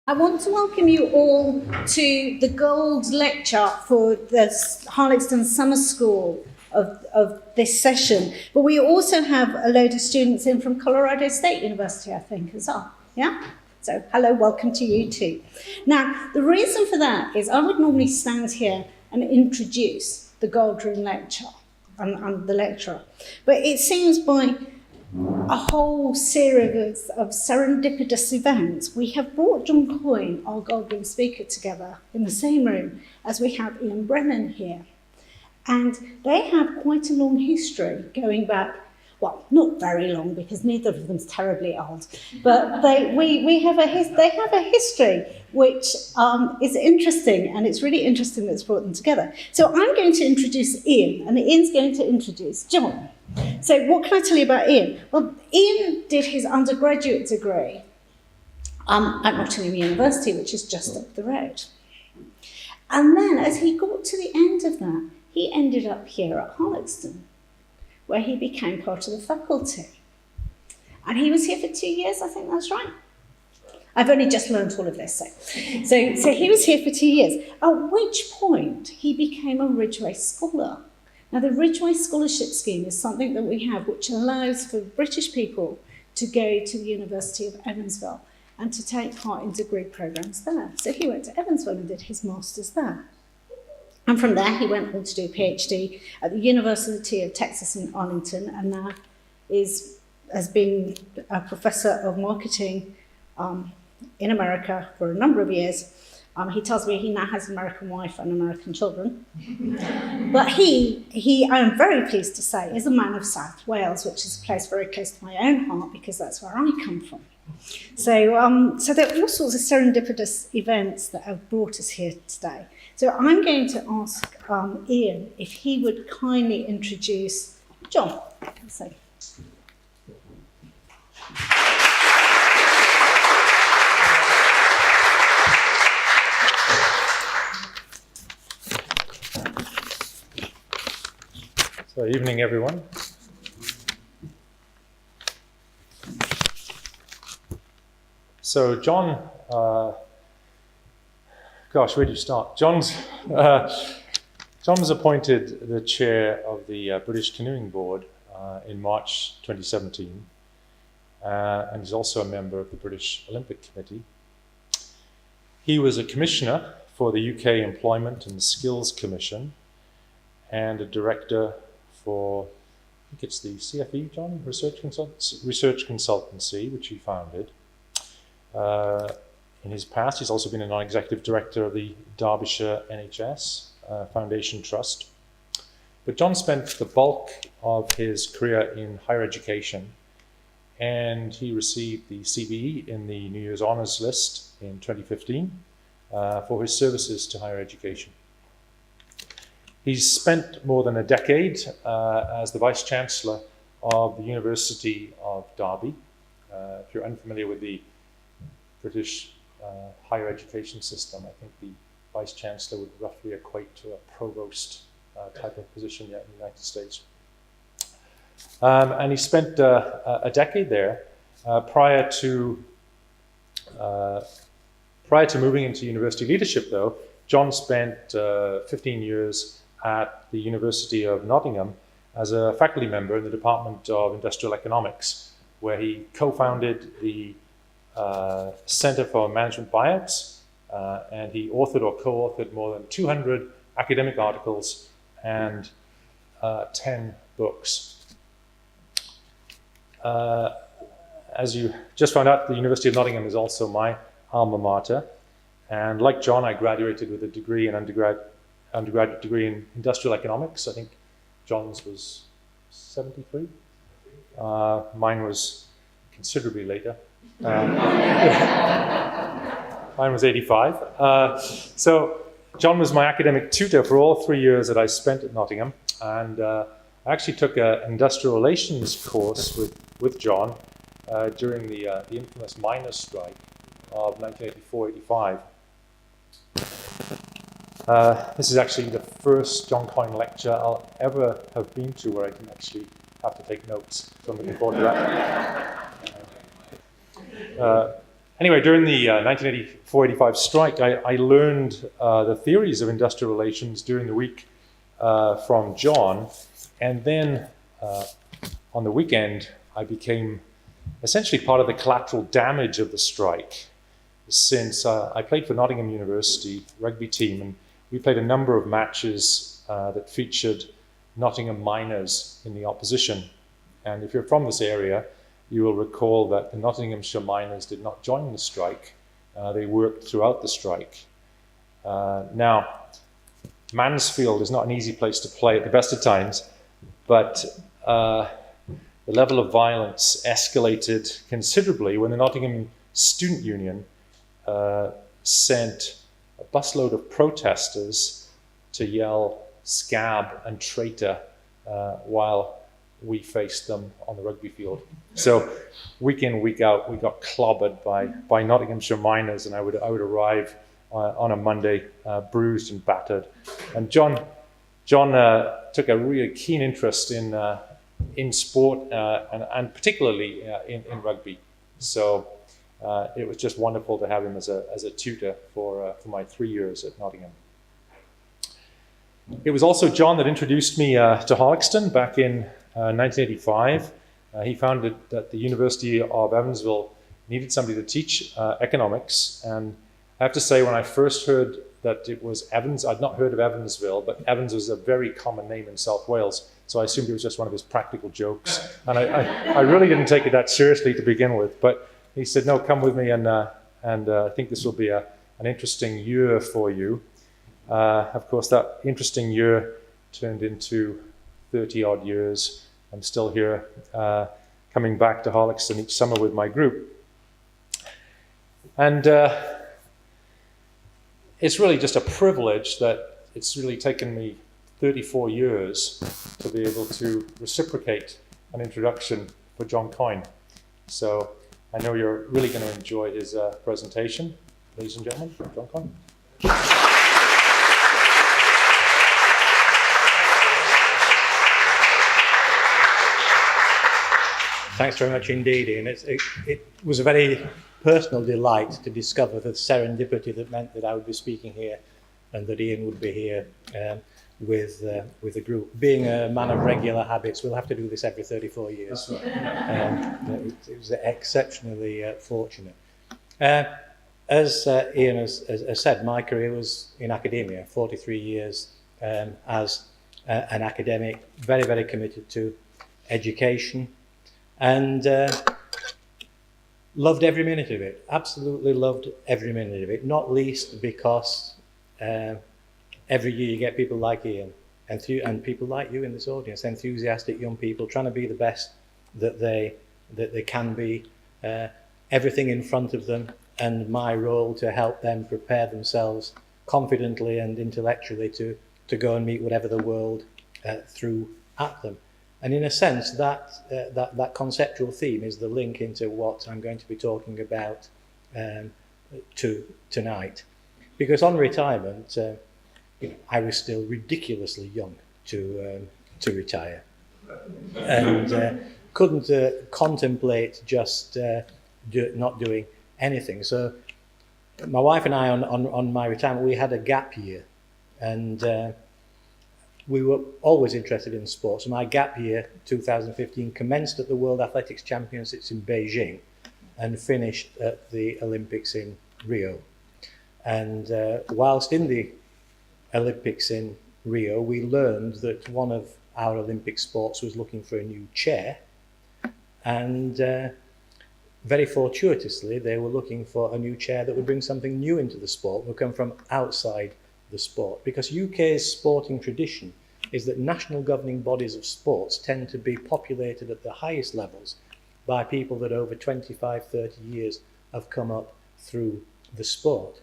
I want to welcome you all to the Gold Lecture for the Harlaxton Summer School of this session. But we also have a load of students in from Colorado State University, I think, as well. Yeah? So, hello, welcome to you too. Now, the reason for that is I would normally stand here and introduce the Gold Room Lecture and the lecturer. But it seems by a whole series of serendipitous events, we have brought John Coyne, our Gold Room speaker, together in the same room as we have Ian Brennan here. And they have quite a long history going back, well, not very long because neither of them's terribly old, but they have a history which is interesting, and it's really interesting that it's brought them together. So I'm going to introduce Ian, and Ian's going to introduce John. So what can I tell you about Ian? Well, Ian did his undergraduate degree at Nottingham University, which is just up the road. And then as he got to the end of that, he ended up here at Harlaxton, where he became part of the faculty. And he was here for 2 years, I think that's right. I've only just learned all of this. So he was here for 2 years, at which point he became a Ridgeway Scholar. Now, the Ridgeway Scholarship Scheme is something that we have which allows for British people to go to the University of Evansville and to take part in degree programmes there. So he went to Evansville and did his Masters there. And from there, he went on to do a PhD at the University of Texas in Arlington, and now has been a professor of marketing in America for a number of years. He tells me he now has an American wife and American children. But he, I am very pleased to say, is a man of South Wales, which is a place very close to my own heart because that's where I come from. So there are all sorts of serendipitous events that have brought us here today. So I'm going to ask Ian if he would kindly introduce John. So. So, evening, everyone. So, John, where do you start? John was appointed the chair of the British Canoeing Board in March 2017, and he's also a member of the British Olympic Committee. He was a commissioner for the UK Employment and Skills Commission and a director for, I think it's the CFE, John, Research Consultancy, which he founded. In his past, he's also been a non-executive director of the Derbyshire NHS Foundation Trust. But John spent the bulk of his career in higher education, and he received the CBE in the New Year's Honours List in 2015 for his services to higher education. He's spent more than a decade as the Vice Chancellor of the University of Derby. If you're unfamiliar with the British higher education system, I think the Vice Chancellor would roughly equate to a provost type of position yet in the United States. And he spent a decade there prior to moving into university leadership, though. John spent 15 years at the University of Nottingham as a faculty member in the Department of Industrial Economics, where he co-founded the Centre for Management Buyouts, and he authored or co-authored more than 200 academic articles and 10 books. As you just found out, the University of Nottingham is also my alma mater, and like John, I graduated with a degree in undergraduate degree in industrial economics. I think John's was 73. Mine was considerably later. Mine was 85. So John was my academic tutor for all 3 years that I spent at Nottingham, and I actually took an industrial relations course with John during the infamous miners' strike of 1984-85. This is actually the first John Coyne lecture I'll ever have been to where I didn't actually have to take notes, so I'm looking forward to that. Anyway, during the 1984-85 strike, I learned the theories of industrial relations during the week from John, and then on the weekend, I became essentially part of the collateral damage of the strike, since I played for Nottingham University rugby team, and we played a number of matches that featured Nottingham miners in the opposition. And if you're from this area, you will recall that the Nottinghamshire miners did not join the strike. They worked throughout the strike. Now, Mansfield is not an easy place to play at the best of times, but the level of violence escalated considerably when the Nottingham Student Union sent a busload of protesters to yell "scab" and "traitor" while we faced them on the rugby field. So week in, week out, we got clobbered by Nottinghamshire miners, and I would arrive on a Monday bruised and battered. And John took a really keen interest in sport and particularly in rugby. So it was just wonderful to have him as a tutor for my 3 years at Nottingham. It was also John that introduced me to Harlaxton back in 1985. He found that the University of Evansville needed somebody to teach economics, and I have to say, when I first heard that it was Evans, I'd not heard of Evansville, but Evans was a very common name in South Wales, so I assumed it was just one of his practical jokes, and I really didn't take it that seriously to begin with. But he said, "No, come with me, and I think this will be an interesting year for you." Of course, that interesting year turned into 30-odd years. I'm still here, coming back to Harlaxton each summer with my group. And it's really just a privilege that it's really taken me 34 years to be able to reciprocate an introduction for John Coyne. So I know you're really going to enjoy his presentation. Ladies and gentlemen, John Coyne. Thanks very much indeed, Ian. It was a very personal delight to discover the serendipity that meant that I would be speaking here and that Ian would be here with the group. Being a man of regular habits, we'll have to do this every 34 years. It was exceptionally fortunate. As Ian has said, my career was in academia, 43 years as an academic, very, very committed to education, and loved every minute of it. Absolutely loved every minute of it, not least because every year you get people like Ian and people like you in this audience, enthusiastic young people trying to be the best that they can be, everything in front of them, and my role to help them prepare themselves confidently and intellectually to go and meet whatever the world threw at them. And in a sense, that conceptual theme is the link into what I'm going to be talking about tonight. Because on retirement, I was still ridiculously young to retire, and couldn't contemplate just not doing anything. So my wife and I, on my retirement, we had a gap year, and we were always interested in sports. My gap year, 2015, commenced at the World Athletics Championships in Beijing and finished at the Olympics in Rio. And whilst in the Olympics in Rio, we learned that one of our Olympic sports was looking for a new chair. And very fortuitously, they were looking for a new chair that would bring something new into the sport, would come from outside the sport, because UK's sporting tradition is that national governing bodies of sports tend to be populated at the highest levels by people that over 25, 30 years have come up through the sport.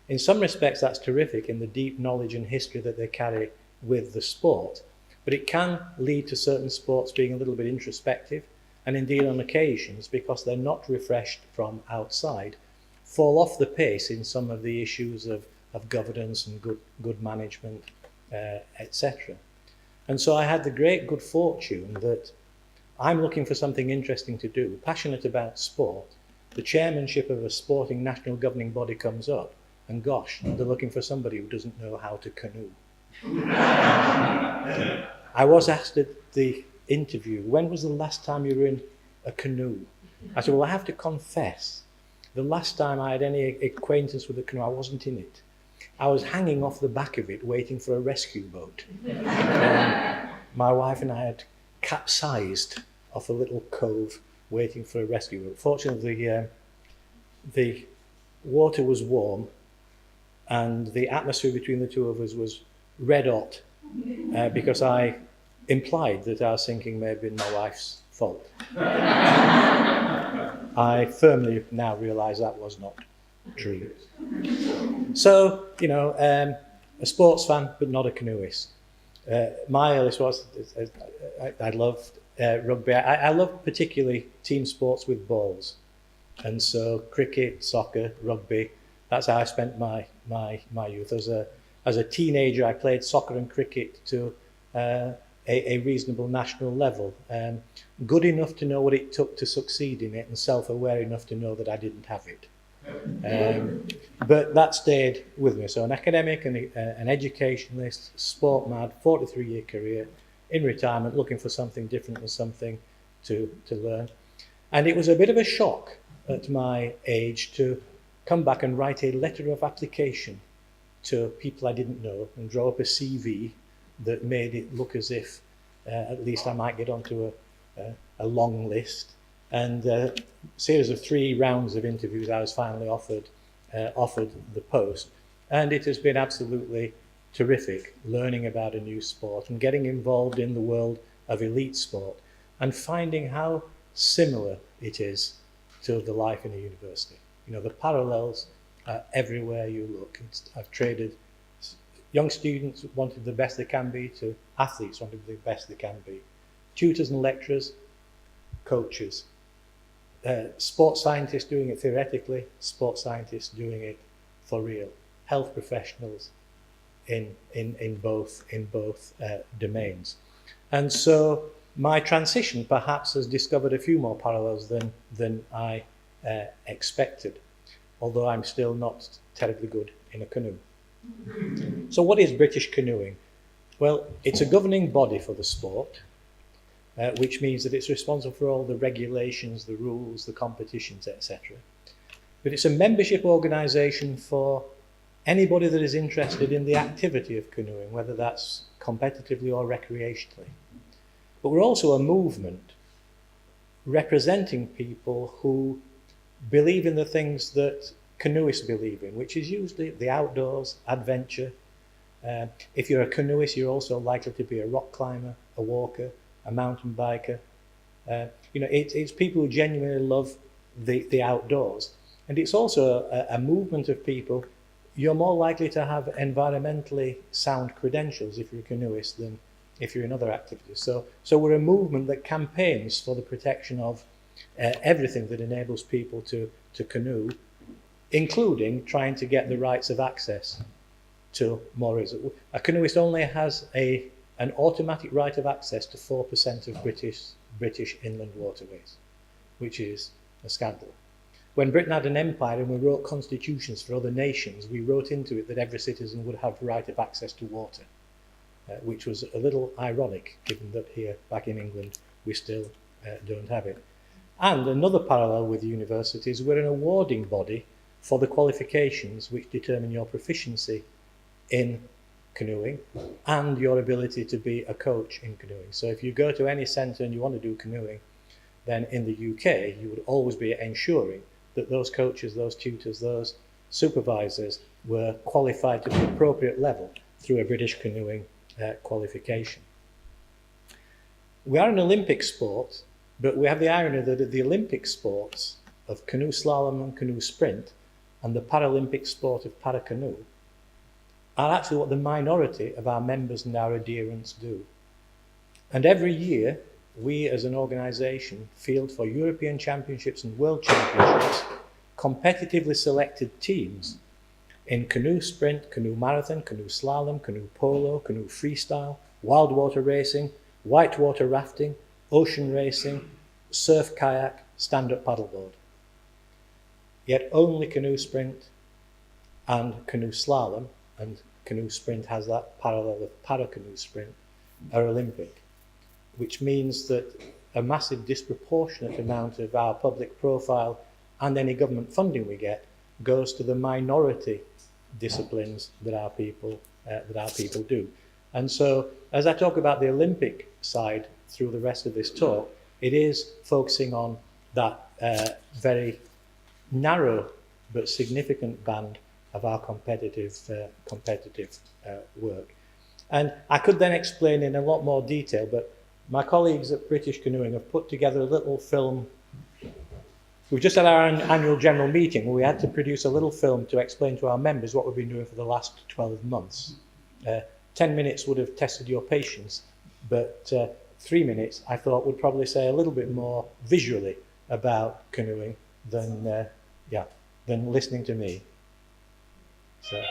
In some respects, that's terrific in the deep knowledge and history that they carry with the sport, but it can lead to certain sports being a little bit introspective, and indeed on occasions, because they're not refreshed from outside, fall off the pace in some of the issues of governance and good management, etc. And so I had the great good fortune that I'm looking for something interesting to do, passionate about sport, the chairmanship of a sporting national governing body comes up, and gosh, they're looking for somebody who doesn't know how to canoe. I was asked at the interview, when was the last time you were in a canoe? I said, well, I have to confess, the last time I had any acquaintance with a canoe, I wasn't in it. I was hanging off the back of it, waiting for a rescue boat. My wife and I had capsized off a little cove, waiting for a rescue boat. Fortunately, the water was warm, and the atmosphere between the two of us was red hot, because I implied that our sinking may have been my wife's fault. I firmly now realise that was not true. So, a sports fan, but not a canoeist. My earliest was, I loved rugby. I loved particularly team sports with balls. And so cricket, soccer, rugby, that's how I spent my youth. As a teenager, I played soccer and cricket to a reasonable national level. Good enough to know what it took to succeed in it, and self-aware enough to know that I didn't have it. But that stayed with me. So an academic and an educationalist, sport mad, 43-year career, in retirement, looking for something different and something to learn. And it was a bit of a shock at my age to come back and write a letter of application to people I didn't know and draw up a CV that made it look as if at least I might get onto a long list. And a series of 3 rounds of interviews, I was finally offered the post. And it has been absolutely terrific learning about a new sport and getting involved in the world of elite sport and finding how similar it is to the life in a university. The parallels are everywhere you look. I've traded young students wanting the best they can be to athletes wanting the best they can be. Tutors and lecturers, coaches. Sports scientists doing it theoretically, sports scientists doing it for real. Health professionals in both domains. And so my transition perhaps has discovered a few more parallels than I expected, although I'm still not terribly good in a canoe. So what is British Canoeing? Well, it's a governing body for the sport, which means that it's responsible for all the regulations, the rules, the competitions, etc. But it's a membership organisation for anybody that is interested in the activity of canoeing, whether that's competitively or recreationally. But we're also a movement representing people who believe in the things that canoeists believe in, which is usually the outdoors, adventure. If you're a canoeist, you're also likely to be a rock climber, a walker, a mountain biker. It's people who genuinely love the outdoors. And it's also a movement of people. You're more likely to have environmentally sound credentials if you're a canoeist than if you're in other activities. So we're a movement that campaigns for the protection of everything that enables people to canoe, including trying to get the rights of access to more areas. A canoeist only has an automatic right of access to 4% of British inland waterways, which is a scandal. When Britain had an empire and we wrote constitutions for other nations, we wrote into it that every citizen would have the right of access to water, which was a little ironic, given that here, back in England, we still don't have it. And another parallel with universities, we're an awarding body for the qualifications which determine your proficiency in canoeing and your ability to be a coach in canoeing. So if you go to any centre and you want to do canoeing, then in the UK, you would always be ensuring that those coaches, those tutors, those supervisors were qualified to the appropriate level through a British canoeing qualification. We are an Olympic sport, but we have the irony that the Olympic sports of canoe slalom and canoe sprint and the Paralympic sport of paracanoe are actually what the minority of our members and our adherents do. And every year, we as an organisation field for European Championships and World Championships competitively selected teams in canoe sprint, canoe marathon, canoe slalom, canoe polo, canoe freestyle, wild water racing, whitewater rafting, ocean racing, surf kayak, stand-up paddleboard. yet only canoe sprint and canoe slalom, and canoe sprint has that parallel of para-canoe sprint, are Olympic, which means that a massive disproportionate amount of our public profile and any government funding we get goes to the minority disciplines that our people do. And so, as I talk about the Olympic side through the rest of this talk, it is focusing on that very narrow but significant band of our competitive work. And I could then explain in a lot more detail, but my colleagues at British Canoeing have put together a little film. We've just had our annual general meeting where we had to produce a little film to explain to our members what we've been doing for the last 12 months. 10 minutes would have tested your patience, but 3 minutes I thought would probably say a little bit more visually about canoeing than listening to me. So.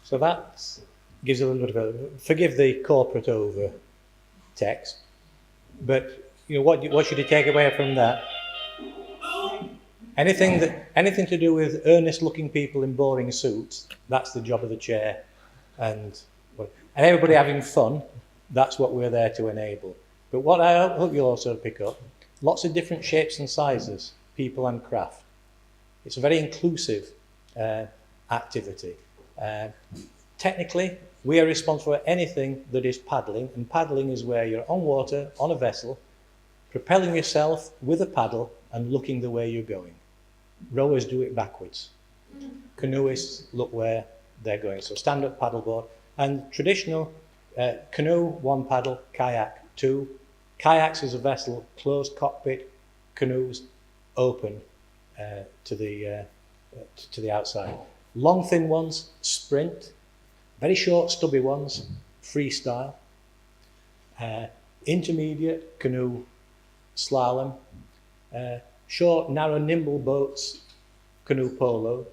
So that's gives a little bit of a, forgive the corporate over text, but what should you take away from that? Anything to do with earnest-looking people in boring suits, that's the job of the chair, and everybody having fun, that's what we're there to enable. But what I hope you'll also pick up, lots of different shapes and sizes, people and craft. It's a very inclusive activity. Technically, we are responsible for anything that is paddling, and paddling is where you're on water, on a vessel, propelling yourself with a paddle and looking the way you're going. Rowers do it backwards. Canoeists look where they're going. So stand-up paddleboard. And traditional canoe, one paddle, kayak, two. Kayaks is a vessel, closed cockpit, canoes open to the outside. Long, thin ones, sprint. Very short, stubby ones, freestyle. Intermediate, canoe, slalom. Short, narrow, nimble boats, canoe polo,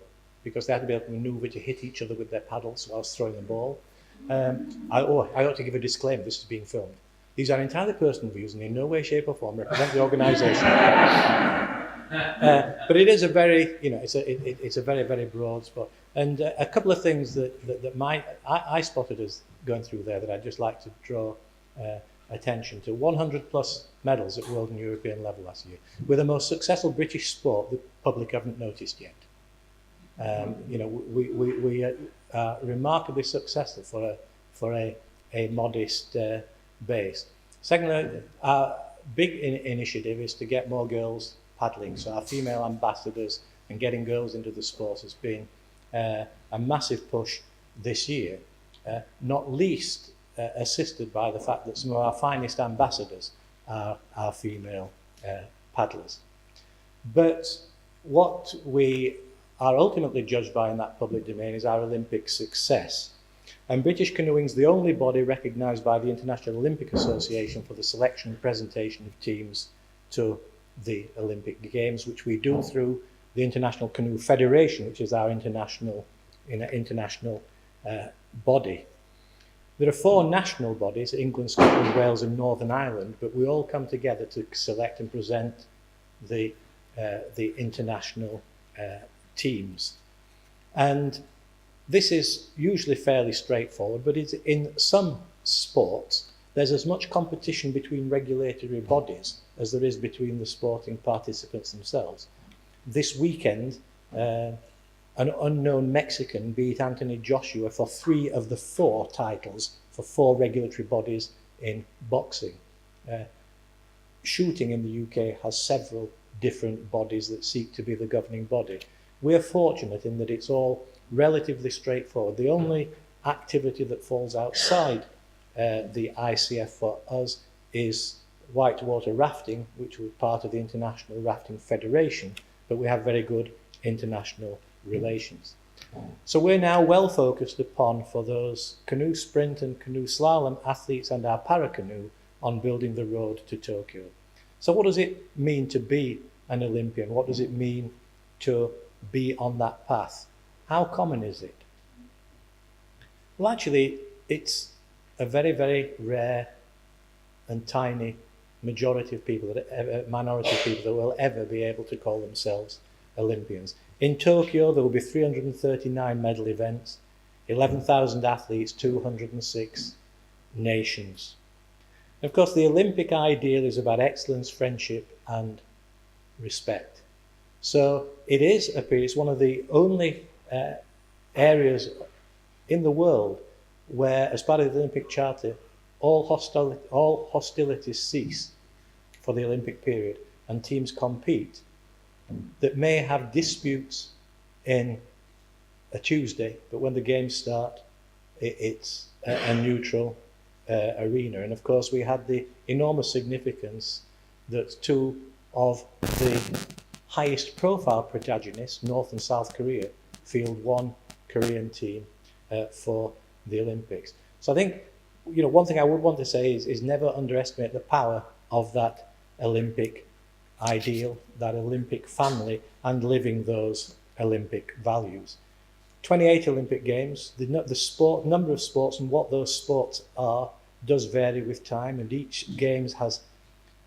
because they have to be able to manoeuvre to hit each other with their paddles whilst throwing the ball. I ought to give a disclaimer, this is being filmed. These are entirely personal views and in no way, shape or form represent the organisation. But it is a very, it's a very, very broad spot. And a couple of things that I spotted as going through there that I'd just like to draw attention to. 100 plus medals at world and European level last year. We're the most successful British sport the public haven't noticed yet. We are remarkably successful for a modest base. Secondly, our big initiative is to get more girls paddling. So our female ambassadors and getting girls into the sport has been a massive push this year, not least assisted by the fact that some of our finest ambassadors are female paddlers. But what we are ultimately judged by in that public domain is our Olympic success. And British Canoeing is the only body recognised by the International Olympic Association for the selection and presentation of teams to the Olympic Games, which we do through the International Canoe Federation, which is our international body. There are 4 national bodies, England, Scotland, Wales and Northern Ireland, but we all come together to select and present the international teams. And this is usually fairly straightforward, but in some sports, there's as much competition between regulatory bodies as there is between the sporting participants themselves. This weekend, an unknown Mexican beat Anthony Joshua for 3 of the 4 titles for 4 regulatory bodies in boxing. Shooting in the UK has several different bodies that seek to be the governing body. We're fortunate in that it's all relatively straightforward. The only activity that falls outside the ICF for us is whitewater rafting, which was part of the International Rafting Federation, but we have very good international relations. So we're now well focused upon, for those canoe sprint and canoe slalom athletes and our para-canoe, on building the road to Tokyo. So what does it mean to be an Olympian? What does it mean to be on that path? How common is it? Well, actually, it's a very, very rare and tiny minority of people that will ever be able to call themselves Olympians. In Tokyo, there will be 339 medal events, 11,000 athletes, 206 nations. Of course, the Olympic ideal is about excellence, friendship, and respect. So it's one of the only areas in the world where, as part of the Olympic Charter, all hostilities cease for the Olympic period and teams compete that may have disputes in a Tuesday, but when the games start, it's a neutral arena. And of course, we had the enormous significance that 2 of the highest profile protagonists, North and South Korea, field 1 Korean team for the Olympics. So I think, one thing I would want to say is never underestimate the power of that Olympic ideal, that Olympic family, and living those Olympic values. 28 Olympic Games. The sport, number of sports and what those sports are does vary with time, and each Games has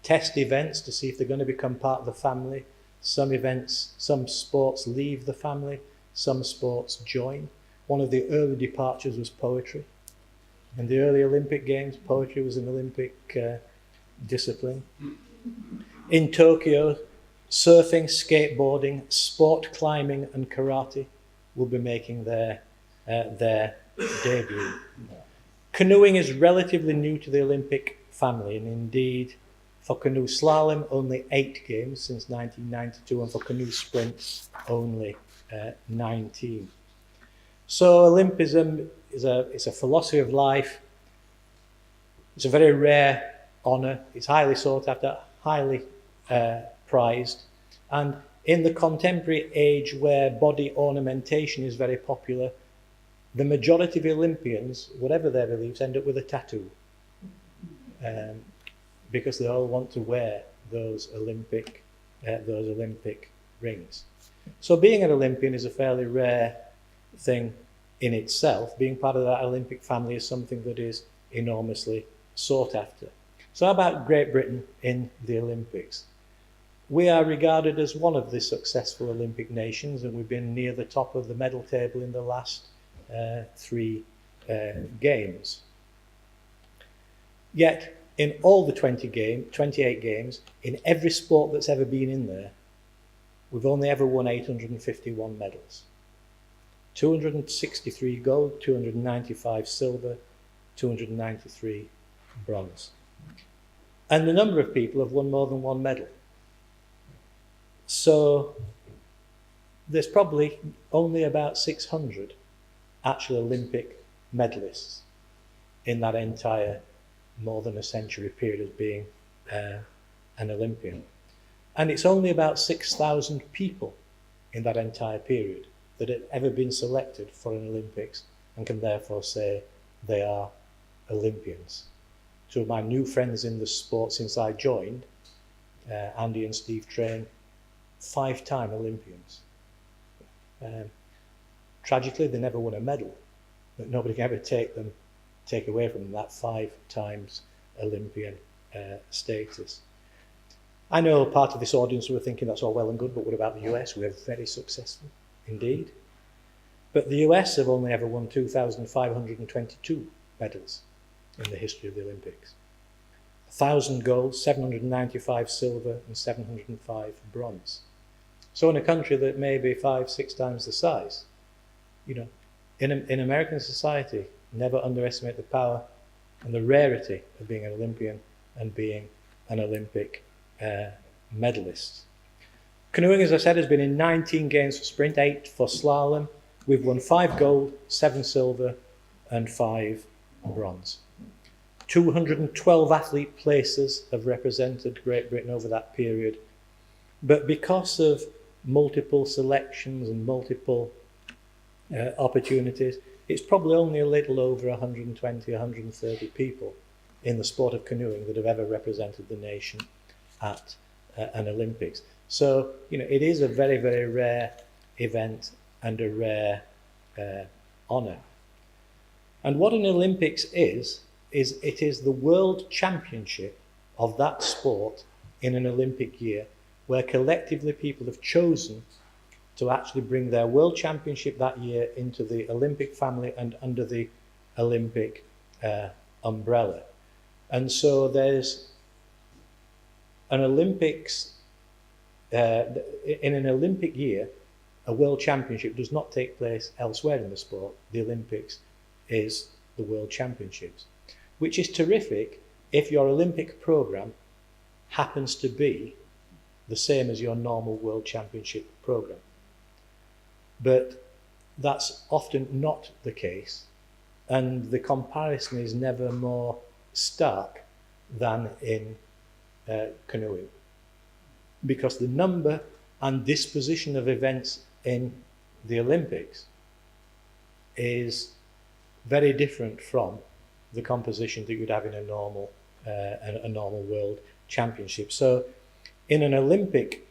test events to see if they're going to become part of the family. Some sports leave the family, some sports join. One of the early departures was poetry. In the early Olympic Games, poetry was an Olympic discipline. In Tokyo, surfing, skateboarding, sport climbing and karate will be making their debut. Canoeing is relatively new to the Olympic family, and indeed for canoe slalom only 8 games since 1992, and for canoe sprint only 19. So Olympism is a philosophy of life. It's a very rare honour. It's highly sought after, highly prized. And in the contemporary age where body ornamentation is very popular, the majority of Olympians, whatever their beliefs, end up with a tattoo. Because they all want to wear those Olympic rings. So being an Olympian is a fairly rare thing in itself. Being part of that Olympic family is something that is enormously sought after. So how about Great Britain in the Olympics? We are regarded as one of the successful Olympic nations, and we've been near the top of the medal table in the last 3 games. Yet, in all the 28 games, in every sport that's ever been in there, we've only ever won 851 medals. 263 gold, 295 silver, 293 bronze. And the number of people have won more than 1 medal. So there's probably only about 600 actual Olympic medalists in that entire more than a century period of being an Olympian. And it's only about 6,000 people in that entire period that have ever been selected for an Olympics and can therefore say they are Olympians. Two of my new friends in the sport since I joined, Andy and Steve Train, 5-time Olympians. Tragically, they never won a medal, but nobody can ever take away from them that 5 times Olympian status. I know part of this audience were thinking that's all well and good, but what about the US? We're very successful indeed. But the US have only ever won 2,522 medals in the history of the Olympics. 1,000 gold, 795 silver, and 705 bronze. So in a country that may be 5-6 times the size, you know, in American society, never underestimate the power and the rarity of being an Olympian and being an Olympic medalist. Canoeing, as I said, has been in 19 games for sprint, 8 for slalom. We've won 5 gold, 7 silver, and 5 bronze. 212 athlete places have represented Great Britain over that period. But because of multiple selections and multiple opportunities, it's probably only a little over 120, 130 people in the sport of canoeing that have ever represented the nation at an Olympics. So, you know, it is a very, very rare event and a rare honour. And what an Olympics is it is the world championship of that sport in an Olympic year, where collectively people have chosen to actually bring their world championship that year into the Olympic family and under the Olympic umbrella. And so there's an Olympics, in an Olympic year, a world championship does not take place elsewhere in the sport. The Olympics is the world championships, which is terrific if your Olympic program happens to be the same as your normal world championship program. But that's often not the case, and the comparison is never more stark than in canoeing, because the number and disposition of events in the Olympics is very different from the composition that you'd have in a normal world championship. So in an Olympic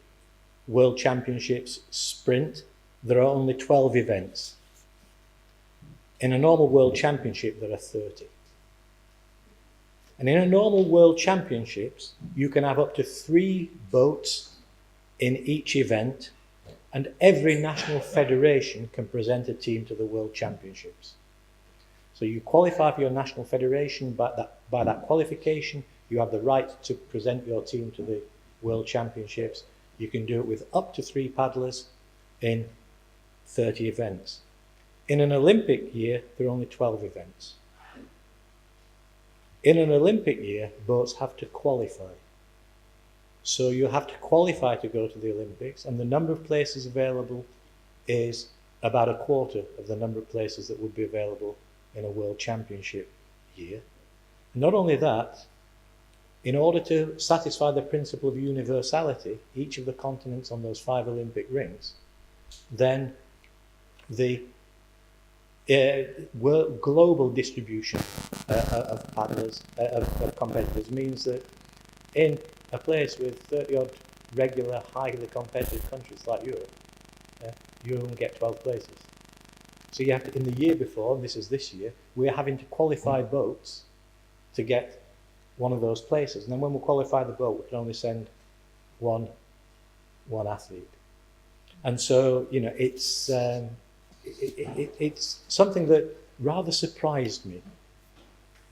World Championships sprint, there are only 12 events In a normal World Championship, there are 30. And in a normal World Championships, you can have up to 3 boats in each event, and every national federation can present a team to the World Championships. So you qualify for your national federation, by that qualification, you have the right to present your team to the World Championships. You can do it with up to 3 paddlers in 30 events. In an Olympic year, there are only 12 events. In an Olympic year, boats have to qualify. So you have to qualify to go to the Olympics, and the number of places available is about a quarter of the number of places that would be available in a World Championship year. And not only that, in order to satisfy the principle of universality, each of the continents on those 5 Olympic rings, then the global distribution of paddlers, of competitors, means that in a place with 30 odd regular, highly competitive countries like Europe, you only get 12 places. So you have to, in the year before, and this is this year, we're having to qualify boats to get one of those places. And then when we qualify the boat, we can only send one athlete. And so, you know, it's something that rather surprised me,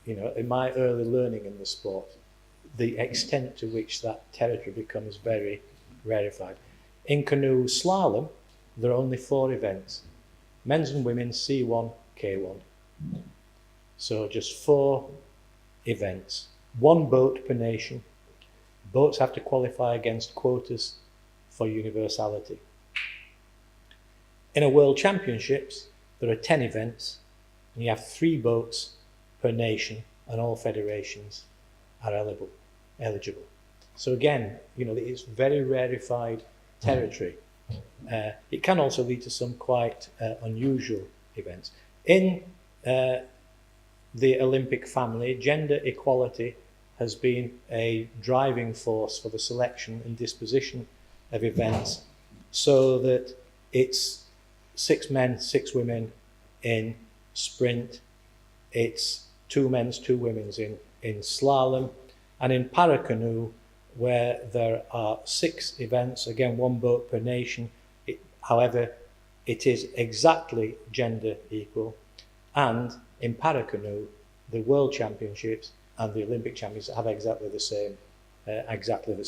you know, in my early learning in the sport, the extent to which that territory becomes very rarefied. In canoe slalom, there are only 4 events: men's and women's, C1, K1. So just 4 events, 1 boat per nation. Boats have to qualify against quotas for universality. In a World Championships, there are 10 events, and you have 3 boats per nation, and all federations are eligible. So again, you know, it's very rarefied territory. It can also lead to some quite unusual events. In the Olympic family, gender equality has been a driving force for the selection and disposition of events, so that it's 6 men, 6 women in sprint, it's 2 men's, 2 women's in slalom, and in paracanoe, where there are 6 events, again 1 boat per nation. However, it is exactly gender equal, and in paracanoe, the World Championships and the Olympic Championships have exactly the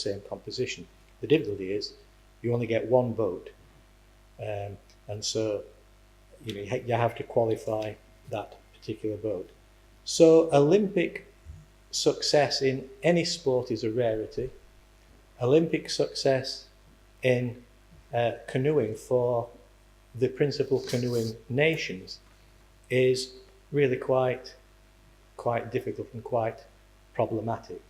same composition. The difficulty is you only get 1 boat, and so you have to qualify that particular boat. So Olympic success in any sport is a rarity. Olympic success in canoeing for the principal canoeing nations is really quite difficult and quite problematic.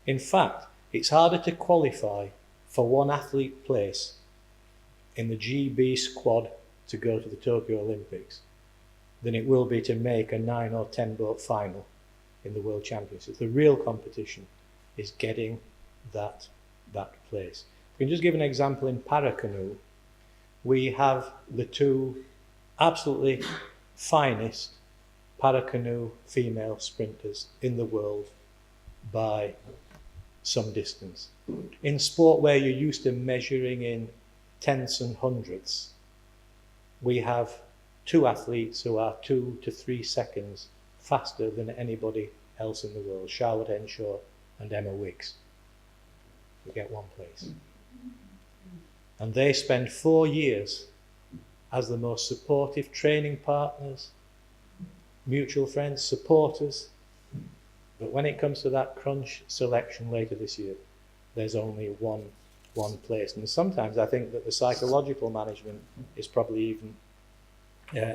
In fact, it's harder to qualify for 1 athlete place in the GB squad to go to the Tokyo Olympics than it will be to make a 9 or 10 boat final in the World Championships. The real competition is getting that place. We can just give an example. In paracanoe, we have the 2 absolutely finest paracanoe female sprinters in the world by some distance. In sport where you're used to measuring in tenths and hundredths, we have 2 athletes who are 2 to 3 seconds faster than anybody else in the world, Charlotte Henshaw and Emma Wiggs. We get 1 place. And they spend 4 years as the most supportive training partners, mutual friends, supporters. But when it comes to that crunch selection later this year, there's only one place. And sometimes I think that the psychological management is probably even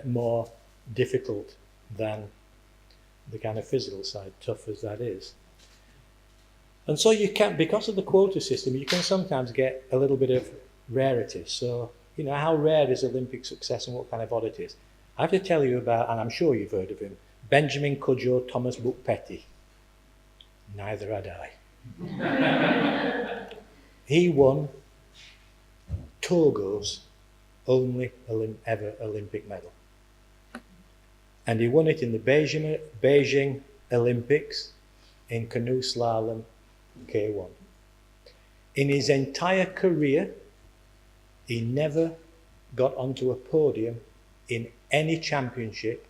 more difficult than the kind of physical side, tough as that is. And so you can, because of the quota system, you can sometimes get a little bit of rarity. So, you know, how rare is Olympic success and what kind of odd it is? I have to tell you about, and I'm sure you've heard of him, Benjamin Cudjoe Thomas Book Petty. Neither had I. He won Togo's only ever Olympic medal. and he won it in the Beijing Olympics in canoe slalom K1. In his entire career, he never got onto a podium in any championship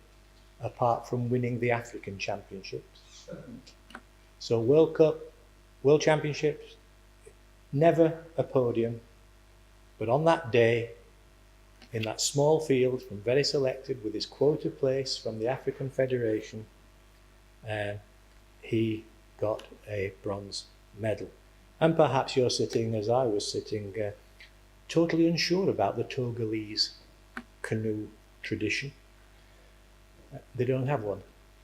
apart from winning the African Championships. So World Cup, World Championships, never a podium. But on that day, in that small field, from very selected, with his quota place from the African Federation, he got a bronze medal. And perhaps you're sitting, as I was sitting, totally unsure about the Togolese canoe tradition. They don't have one.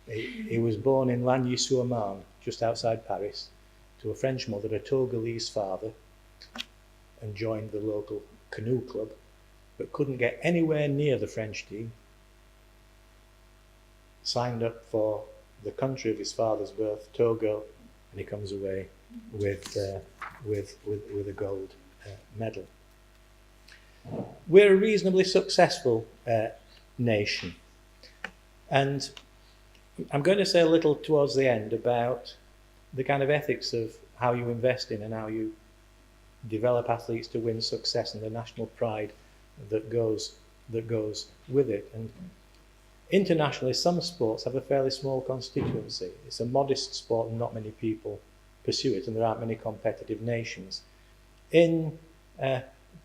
He was born in Lagny-sur-Marne, just outside Paris, to a French mother, a Togolese father, and joined the local canoe club, but couldn't get anywhere near the French team. Signed up for the country of his father's birth, Togo, and he comes away with a gold medal. We're a reasonably successful nation, and I'm going to say a little towards the end about the kind of ethics of how you invest in and how you develop athletes to win success and the national pride that goes with it. And internationally, some sports have a fairly small constituency. It's a modest sport and not many people pursue it, and there aren't many competitive nations. In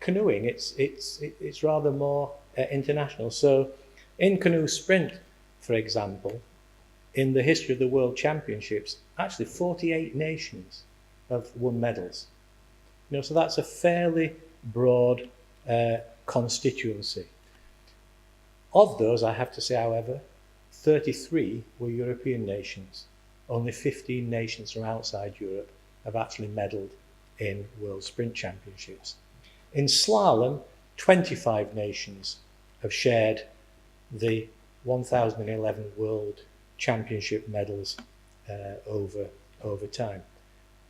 canoeing, it's rather more international. So in canoe sprint, for example, in the history of the World Championships, actually 48 nations have won medals. So that's a fairly broad constituency. Of those, I have to say, however, 33 were European nations. Only 15 nations from outside Europe have actually medalled in World Sprint Championships. In slalom, 25 nations have shared the 1011 World Championship medals over time.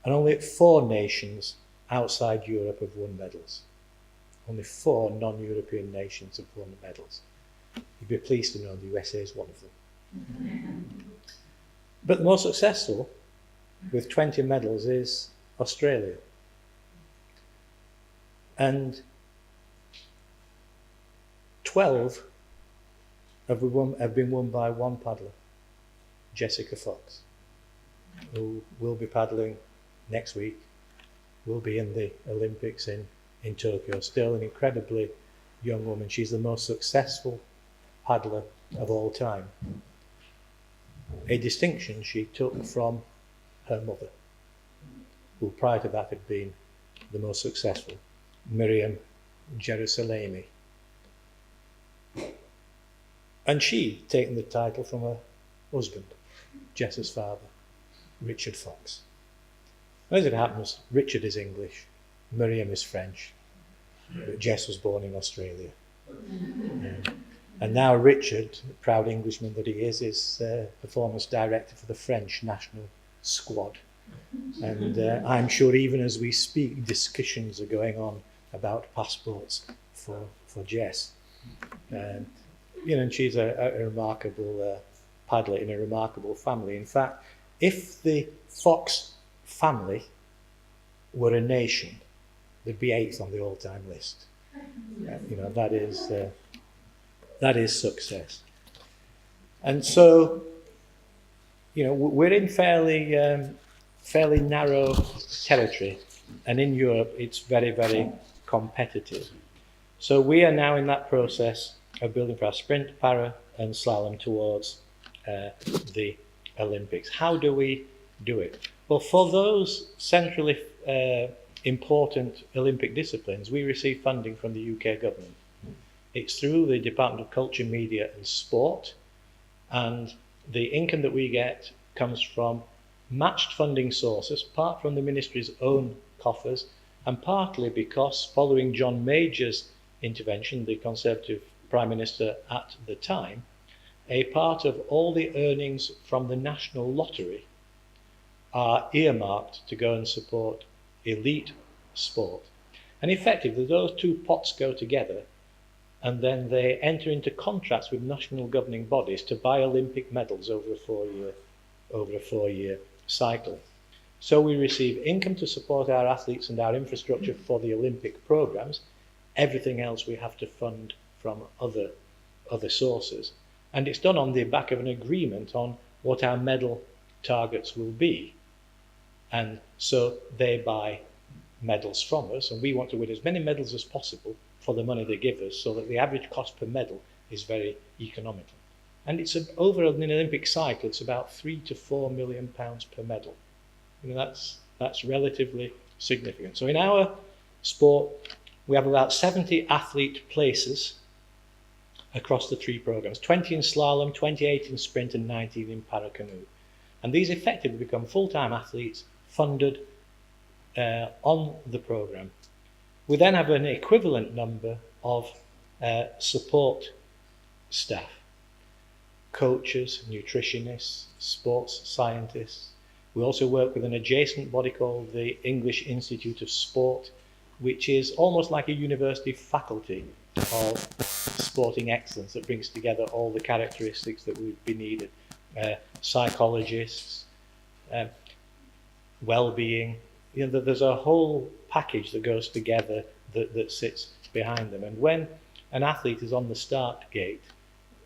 And only 4 nations outside Europe have won medals. Only 4 non-European nations have won medals. You'd be pleased to know the USA is one of them. But the most successful, with 20 medals, is Australia. And 12 have been won by one paddler, Jessica Fox, who will be paddling next week, will be in the Olympics in Tokyo. Still an incredibly young woman. She's the most successful paddler of all time. A distinction she took from her mother, who prior to that had been the most successful, Miriam Jerusalemi. And she'd taken the title from her husband, Jess's father, Richard Fox. As it happens, Richard is English, Miriam is French, but Jess was born in Australia. And now Richard, the proud Englishman that he is performance director for the French national squad. And I'm sure even as we speak, discussions are going on about passports for Jess. And she's a remarkable paddler in a remarkable family. In fact, if the Fox family were a nation, they'd be 8th on the all-time list. That is success. And so, we're in fairly narrow territory, and in Europe it's very, very competitive. So we are now in that process of building for our sprint, para and slalom towards the Olympics. How do we do it? Well, for those centrally important Olympic disciplines, we receive funding from the UK government. It's through the Department of Culture, Media and Sport, and the income that we get comes from matched funding sources, part from the ministry's own coffers, and partly because, following John Major's intervention, the Conservative Prime Minister at the time, a part of all the earnings from the National Lottery are earmarked to go and support elite sport. And effectively, those two pots go together and then they enter into contracts with national governing bodies to buy Olympic medals over a 4-year cycle. So we receive income to support our athletes and our infrastructure for the Olympic programs. Everything else we have to fund from other sources. And it's done on the back of an agreement on what our medal targets will be. And so they buy medals from us, and we want to win as many medals as possible for the money they give us, so that the average cost per medal is very economical. And it's over an Olympic cycle, it's about £3 to £4 million per medal. You know, that's relatively significant. So in our sport, we have about 70 athlete places across the 3 programs, 20 in slalom, 28 in sprint, and 19 in para-canoe. And these effectively become full-time athletes funded on the program. We then have an equivalent number of support staff, coaches, nutritionists, sports scientists. We also work with an adjacent body called the English Institute of Sport, which is almost like a university faculty of sporting excellence that brings together all the characteristics that would be needed. Psychologists, well-being, you know, there's a whole package that goes together that sits behind them. And when an athlete is on the start gate,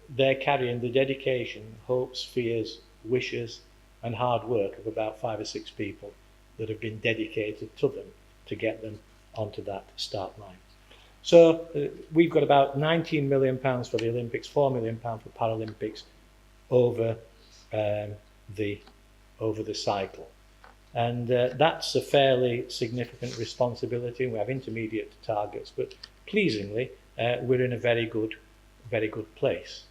they're carrying the dedication, hopes, fears, wishes, and hard work of about 5 or 6 people that have been dedicated to them to get them onto that start line. So we've got about £19 million for the Olympics, £4 million for Paralympics over the cycle. And that's a fairly significant responsibility. We have intermediate targets, but pleasingly, we're in a very good place.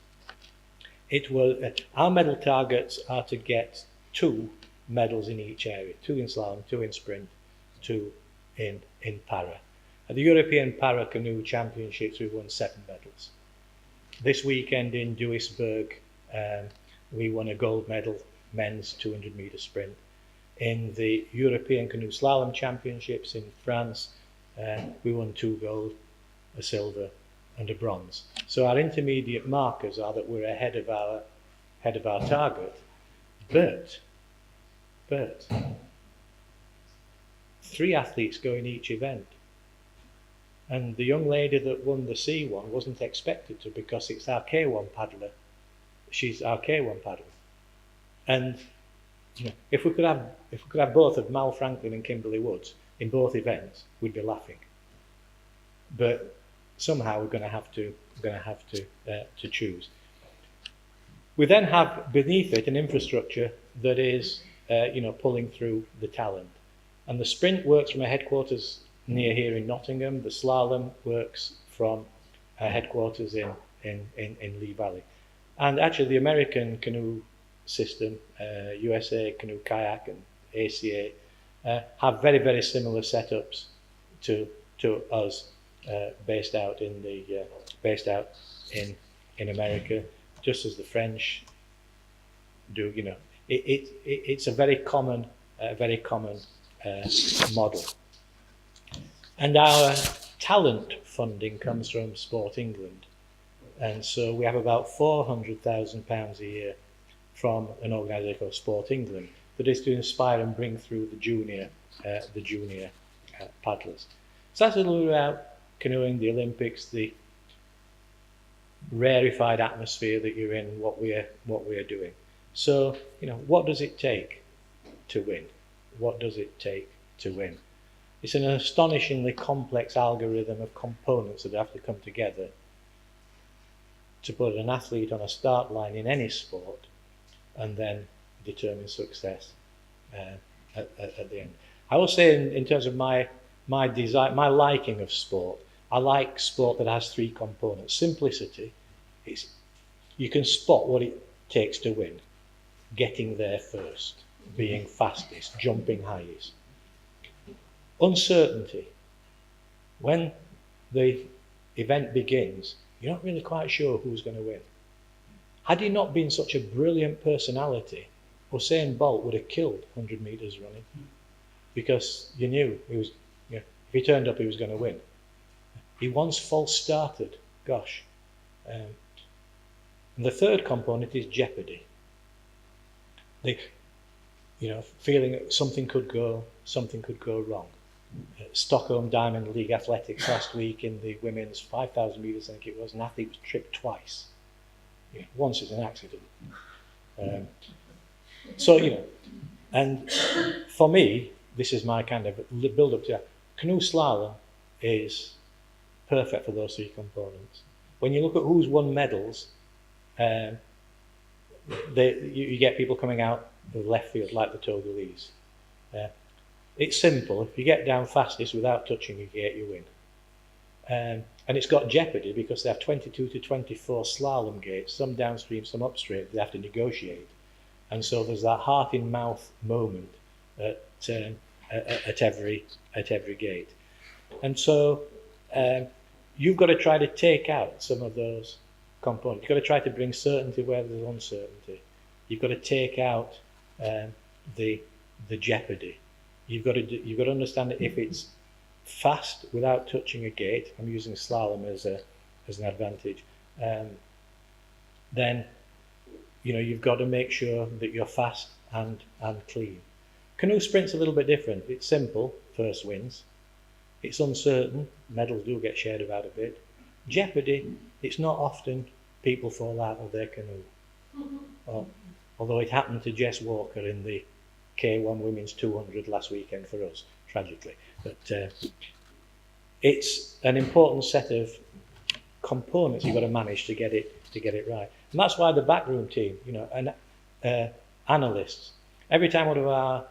Our medal targets are to get 2 medals in each area, 2 in slalom, 2 in sprint, 2 in para. At the European Para Canoe Championships, we won 7 medals. This weekend in Duisburg, we won a gold medal, men's 200 metre sprint. In the European Canoe Slalom Championships in France, we won 2 gold, a silver and a bronze. So our intermediate markers are that we're ahead of our target. But 3 athletes go in each event. And the young lady that won the C1 wasn't expected to, because it's our K1 paddler. She's our K1 paddler. And you know, if we could have both of Mal Franklin and Kimberly Woods in both events, we'd be laughing. But somehow we're going to have to choose. We then have beneath it an infrastructure that is pulling through the talent. And the sprint works from a headquarters near here in Nottingham. The slalom works from a headquarters in Lee Valley. And actually the American canoe system, USA Canoe Kayak and ACA, have very, very similar setups to us, based out in America, just as the French do. You know, it's a very common model. And our talent funding comes from Sport England, and so we have about £400,000 a year from an organisation called Sport England that is to inspire and bring through the junior paddlers. So that's a little about canoeing, the Olympics, the rarefied atmosphere that you're in, what we're doing. So, you know, what does it take to win? What does it take to win? It's an astonishingly complex algorithm of components that have to come together to put an athlete on a start line in any sport and then determine success at the end. I will say in terms of my liking of sport, I like sport that has 3 components. Simplicity, you can spot what it takes to win. Getting there first, being fastest, jumping highest. Uncertainty. When the event begins, you're not really quite sure who's going to win. Had he not been such a brilliant personality, Usain Bolt would have killed 100 metres running, because you knew he was, if he turned up, he was going to win. He once false started gosh. And the third component is jeopardy. Feeling that something could go wrong. Stockholm Diamond League Athletics last week in the women's 5,000 metres, I think it was, an athlete was tripped twice. Once is an accident. And for me, this is my kind of build-up to that. Canoe slalom is perfect for those three components. When you look at who's won medals, you get people coming out of left field like the Togolese. It's simple. If you get down fastest without touching a gate, you win. And it's got jeopardy because they have 22 to 24 slalom gates, some downstream, some upstream. They have to negotiate. And so there's that heart in mouth moment at every gate. And so you've got to try to take out some of those components. You've got to try to bring certainty where there's uncertainty. You've got to take out the jeopardy. You've got to understand that if it's fast without touching a gate, I'm using slalom as an advantage, then you've got to make sure that you're fast and clean. Canoe sprint's a little bit different. It's simple, first wins. It's uncertain, medals do get shared about a bit. Jeopardy, it's not often people fall out of their canoe. Although it happened to Jess Walker in the K1 Women's 200 last weekend for us, tragically. But it's an important set of components you've got to manage to get it right. And that's why the backroom team, analysts, every time one of our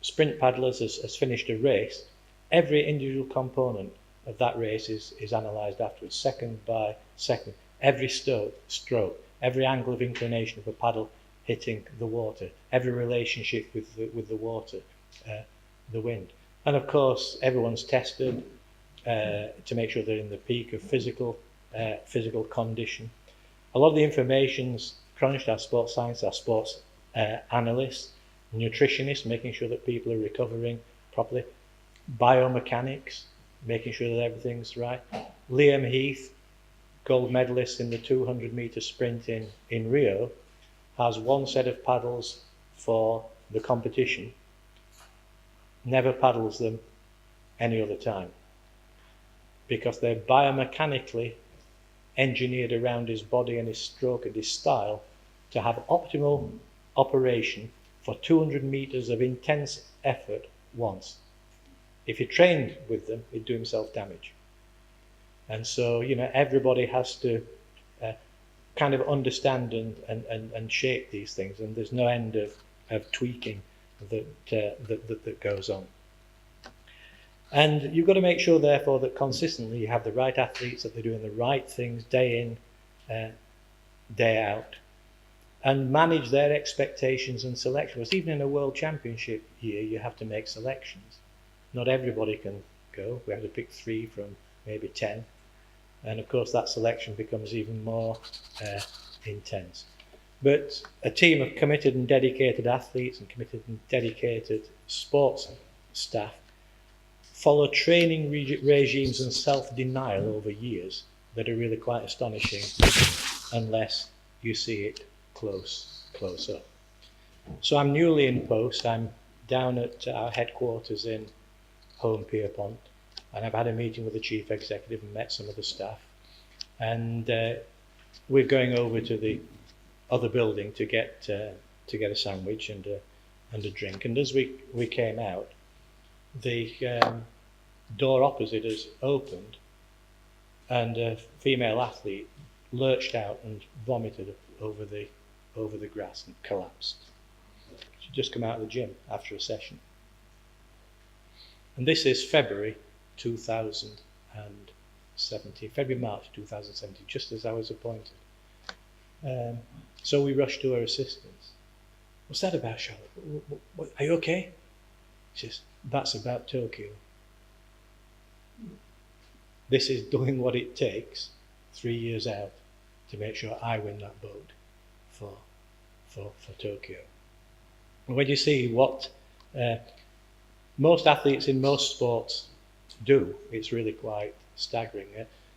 sprint paddlers has finished a race, every individual component of that race is analysed afterwards, second by second. Every stroke, every angle of inclination of a paddle hitting the water, every relationship with the water, the wind. And of course, everyone's tested to make sure they're in the peak of physical condition. A lot of the information's crunched, our sports science, our sports analysts, nutritionists, making sure that people are recovering properly, biomechanics, making sure that everything's right. Liam Heath, gold medalist in the 200-metre sprint in Rio, has one set of paddles for the competition, never paddles them any other time, because they're biomechanically engineered around his body and his stroke and his style to have optimal operation for 200 metres of intense effort once. If he trained with them, he'd do himself damage. And so, everybody has to kind of understand and shape these things, and there's no end of tweaking that goes on. And you've got to make sure, therefore, that consistently you have the right athletes, that they're doing the right things day in, day out, and manage their expectations and selection. Because even in a World Championship year, you have to make selections. Not everybody can go. We have to pick 3 from maybe 10. And of course, that selection becomes even more intense. But a team of committed and dedicated athletes and committed and dedicated sports staff follow training regimes and self-denial over years that are really quite astonishing unless you see it close up. So I'm newly in post. I'm down at our headquarters in Home Pierpont, and I've had a meeting with the chief executive and met some of the staff, and we're going over to the other building to get a sandwich and a drink. And as we came out, the door opposite us opened, and a female athlete lurched out and vomited over the grass and collapsed. She'd just come out of the gym after a session. And this is February 2017, March 2017, just as I was appointed. So we rushed to her assistance. What's that about, Charlotte? Are you okay? She says, that's about Tokyo. This is doing what it takes 3 years out to make sure I win that boat for Tokyo. And when you see what most athletes in most sports do, it's really quite staggering.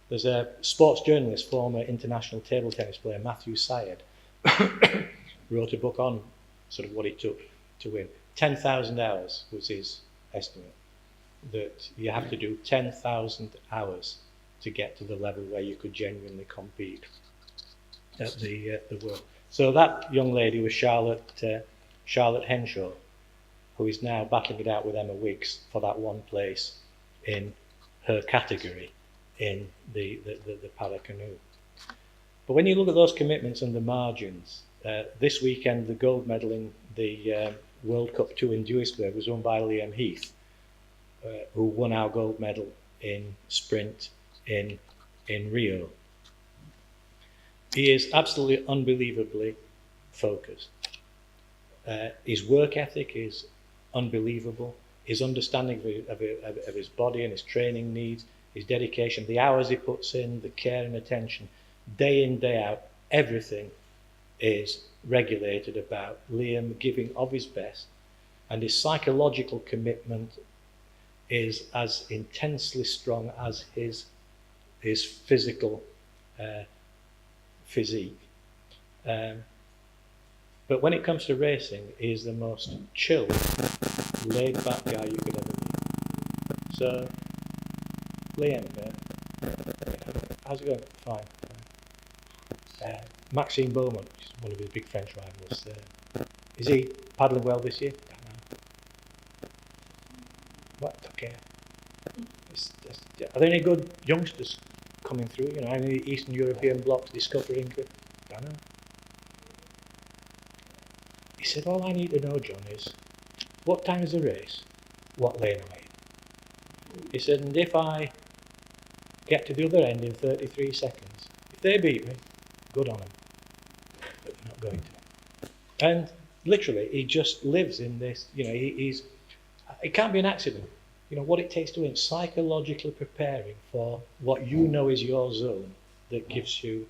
There's a sports journalist, former international table tennis player, Matthew Syed, wrote a book on sort of what it took to win. 10,000 hours was his estimate, that you have to do 10,000 hours to get to the level where you could genuinely compete at the world. So that young lady was Charlotte Henshaw, who is now battling it out with Emma Wiggs for that one place in her category in the para canoe. But when you look at those commitments and the margins, this weekend the gold medal in the World Cup 2 in Duisburg was won by Liam Heath, who won our gold medal in sprint in Rio. He is absolutely unbelievably focused. His work ethic is unbelievable. His understanding of his body and his training needs, his dedication, the hours he puts in, the care and attention, day in, day out, everything is regulated about Liam giving of his best, and his psychological commitment is as intensely strong as his physical physique. But when it comes to racing, he is the most chill, laid-back guy you could ever meet. So, Liam, how's it going? Fine. Maxime Beaumont, which is one of his big French rivals, is he paddling well this year? Don't know. What? Okay. Are there any good youngsters coming through? You know, any Eastern European blocks discovering? Don't know. He said, all I need to know, John, is what time is the race? What lane am I in? He said, and if I get to the other end in 33 seconds, if they beat me, good on them. But they're not going to. And literally, he just lives in this, you know, it can't be an accident. You know, what it takes to win, psychologically preparing for what you know is your zone that gives you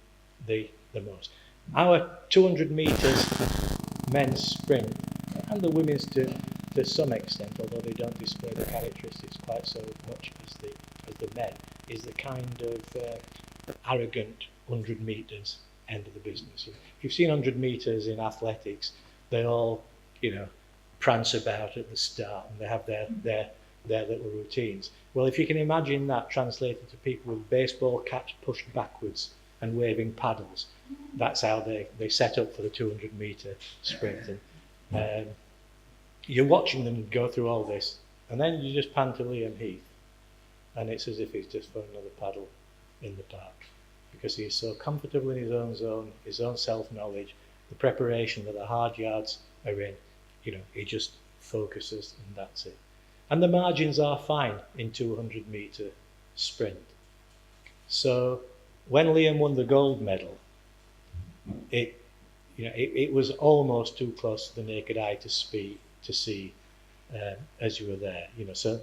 the most. Our 200 metres men's sprint, and the women's to some extent, although they don't display the characteristics quite so much as the men, is the kind of arrogant 100 metres end of the business. If you've seen 100 metres in athletics, they all, you know, prance about at the start and they have their little routines. Well, if you can imagine that translated to people with baseball caps pushed backwards and waving paddles, that's how they set up for the 200 metre sprint. And you're watching them go through all this, and then you just pan to Liam Heath, and it's as if he's just thrown another paddle in the park, because he's so comfortable in his own zone, his own self-knowledge, the preparation that the hard yards are in. You know, he just focuses, and that's it. And the margins are fine in 200 metre sprint. So when Liam won the gold medal, it was almost too close to the naked eye to see as you were there. You know, so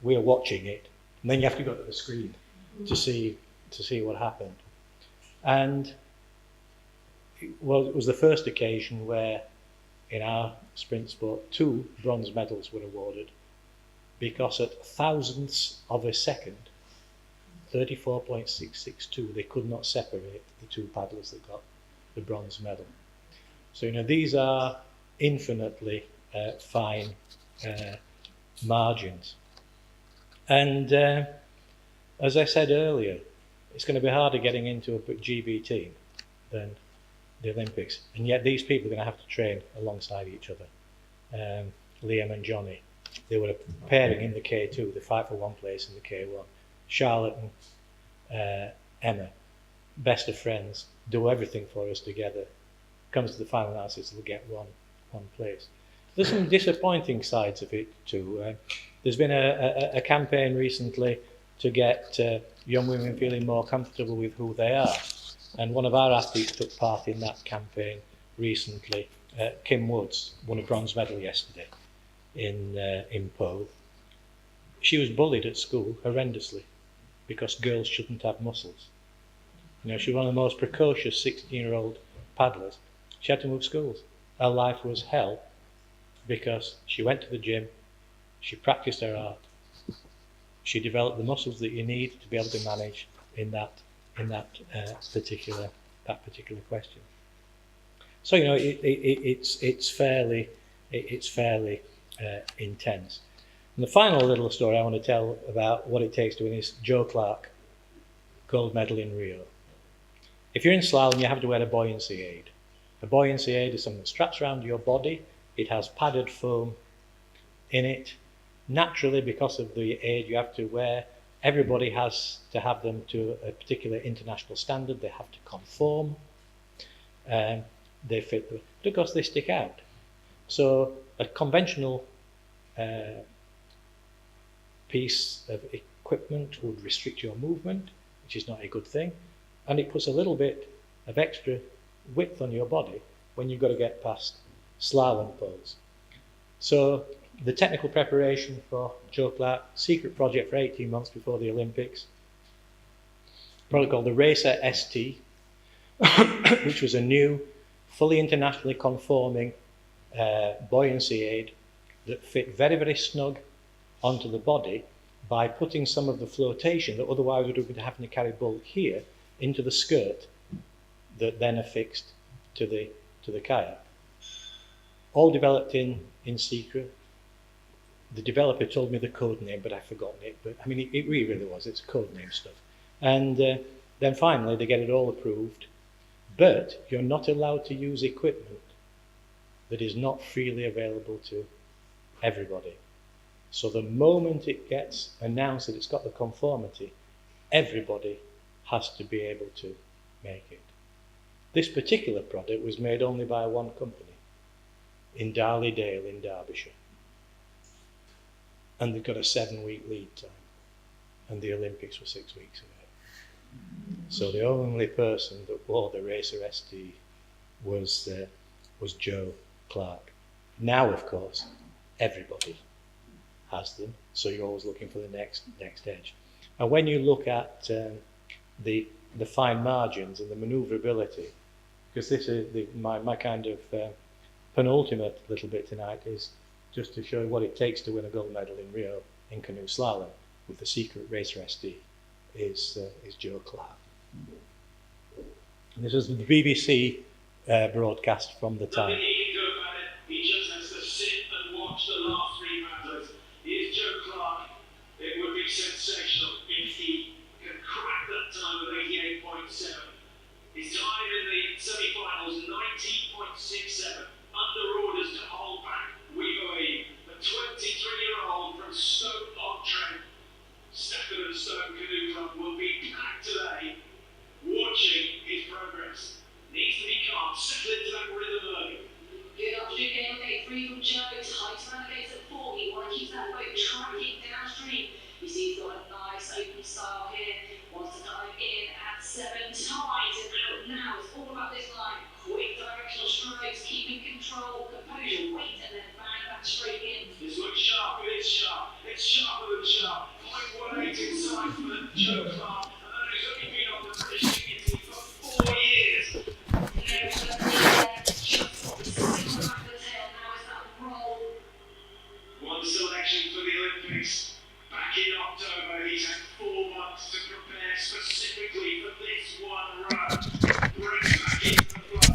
we are watching it, and then you have to go to the screen to see what happened. And it was the first occasion where, in our sprint sport, 2 bronze medals were awarded, because at thousandths of a second, 34.662, they could not separate the 2 paddlers that got the bronze medal. So, you know, these are infinitely fine margins. And as I said earlier, it's going to be harder getting into a GB team than the Olympics. And yet these people are going to have to train alongside each other. Liam and Johnny, they were a pairing in the K2, they fight for one place in the K1. Charlotte and Emma, best of friends, do everything for us together. Comes to the final analysis, they'll get one place. There's some disappointing sides of it too. There's been a campaign recently to get young women feeling more comfortable with who they are. And one of our athletes took part in that campaign recently. Kim Woods won a bronze medal yesterday in pole. She was bullied at school horrendously because girls shouldn't have muscles. You know, she was one of the most precocious 16-year-old paddlers. She had to move schools. Her life was hell because she went to the gym, she practiced her art, she developed the muscles that you need to be able to manage in that particular question. So it's fairly intense. And the final little story I want to tell about what it takes to win is Joe Clark gold medal in Rio. If you're in slalom, you have to wear a buoyancy aid. A buoyancy aid is something that straps around your body. It has padded foam in it. Naturally, because of the aid you have to wear, everybody has to have them to a particular international standard. They have to conform. They fit, but of course they stick out. So a conventional piece of equipment would restrict your movement, which is not a good thing, and it puts a little bit of extra width on your body when you've got to get past slalom poles. So the technical preparation for Joe Clark, secret project for 18 months before the Olympics, a product called the Racer ST, which was a new, fully internationally conforming buoyancy aid that fit very, very snug onto the body by putting some of the flotation that otherwise would have been having to carry bulk here into the skirt that then affixed to the kayak. All developed in secret. The developer told me the code name, but I've forgotten it. But I mean, it really was. It's code name stuff. And then finally, they get it all approved. But you're not allowed to use equipment that is not freely available to everybody. So the moment it gets announced that it's got the conformity, everybody has to be able to make it. This particular product was made only by one company in Darley Dale in Derbyshire. And they've got a 7-week lead time. And the Olympics were 6 weeks away. So the only person that wore the Racer ST was Joe Clark. Now, of course, everybody has them. So you're always looking for the next edge. And when you look at the fine margins and the manoeuvrability, because this is my kind of penultimate little bit tonight is just to show you what it takes to win a gold medal in Rio in canoe slalom with the secret Racer SD is Joe Clark. And this is the BBC broadcast from the time. Nothing he can do about it. He just has to sit and watch the last 3 paddlers. Here's Joe Clark. It would be sensational if he can crack that time of 88.7. His time in the semi-finals, 90.67. Under orders to hold back, we believe. The 23-year-old from Stoke-on-Trent, Stafford and Stoke Canoe Club, will be packed today watching his progress. Needs to be calm, settle into that rhythm early. Good afternoon, game on gate 3 from Joe. Tight around the gates at 4. He want to keep that boat tracking downstream. You see he's got a nice open style here. Wants to dive in at 7 times. And now it's all about this line. Quick directional strokes, keeping control, composure, weight, and then bang back straight in. This looks sharp, it is sharp. It's sharper than sharp. 0.18 inside for Joe Clark. And that has only been on the British ticket team for 4 years. One selection for the Olympics. Back in October, he's had 4 months to prepare specifically for this one run. Breaks back into the flow.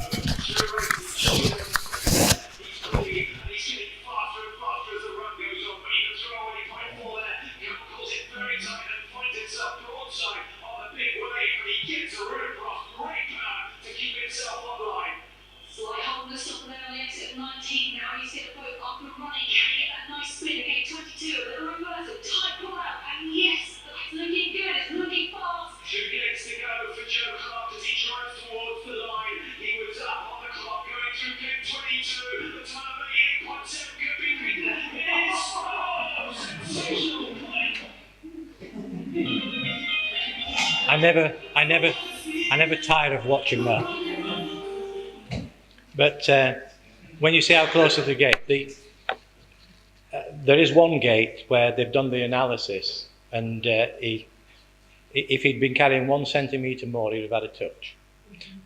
He's quick and he's getting faster and faster as the run goes on. But he can throw any .4 there. He calls it very tight and finds himself broadside on the big wave. But he gets a root across. Great power to keep himself online. Slight hold on the stop there on the exit of 19. Now he's get the boat up and running. Can he get that nice spin at gate 22? A little reversal, tight pull out, and yes, that's looking good. It's looking fast. 2 minutes to go for Joe Clark as he drives towards the line. He was up on the clock going through gate 22. The time of 88.7 could be beaten. It is sensational play. I never tire of watching that. But when you see how close to the gate, there is one gate where they've done the analysis, and if he'd been carrying 1 centimetre more, he'd have had a touch.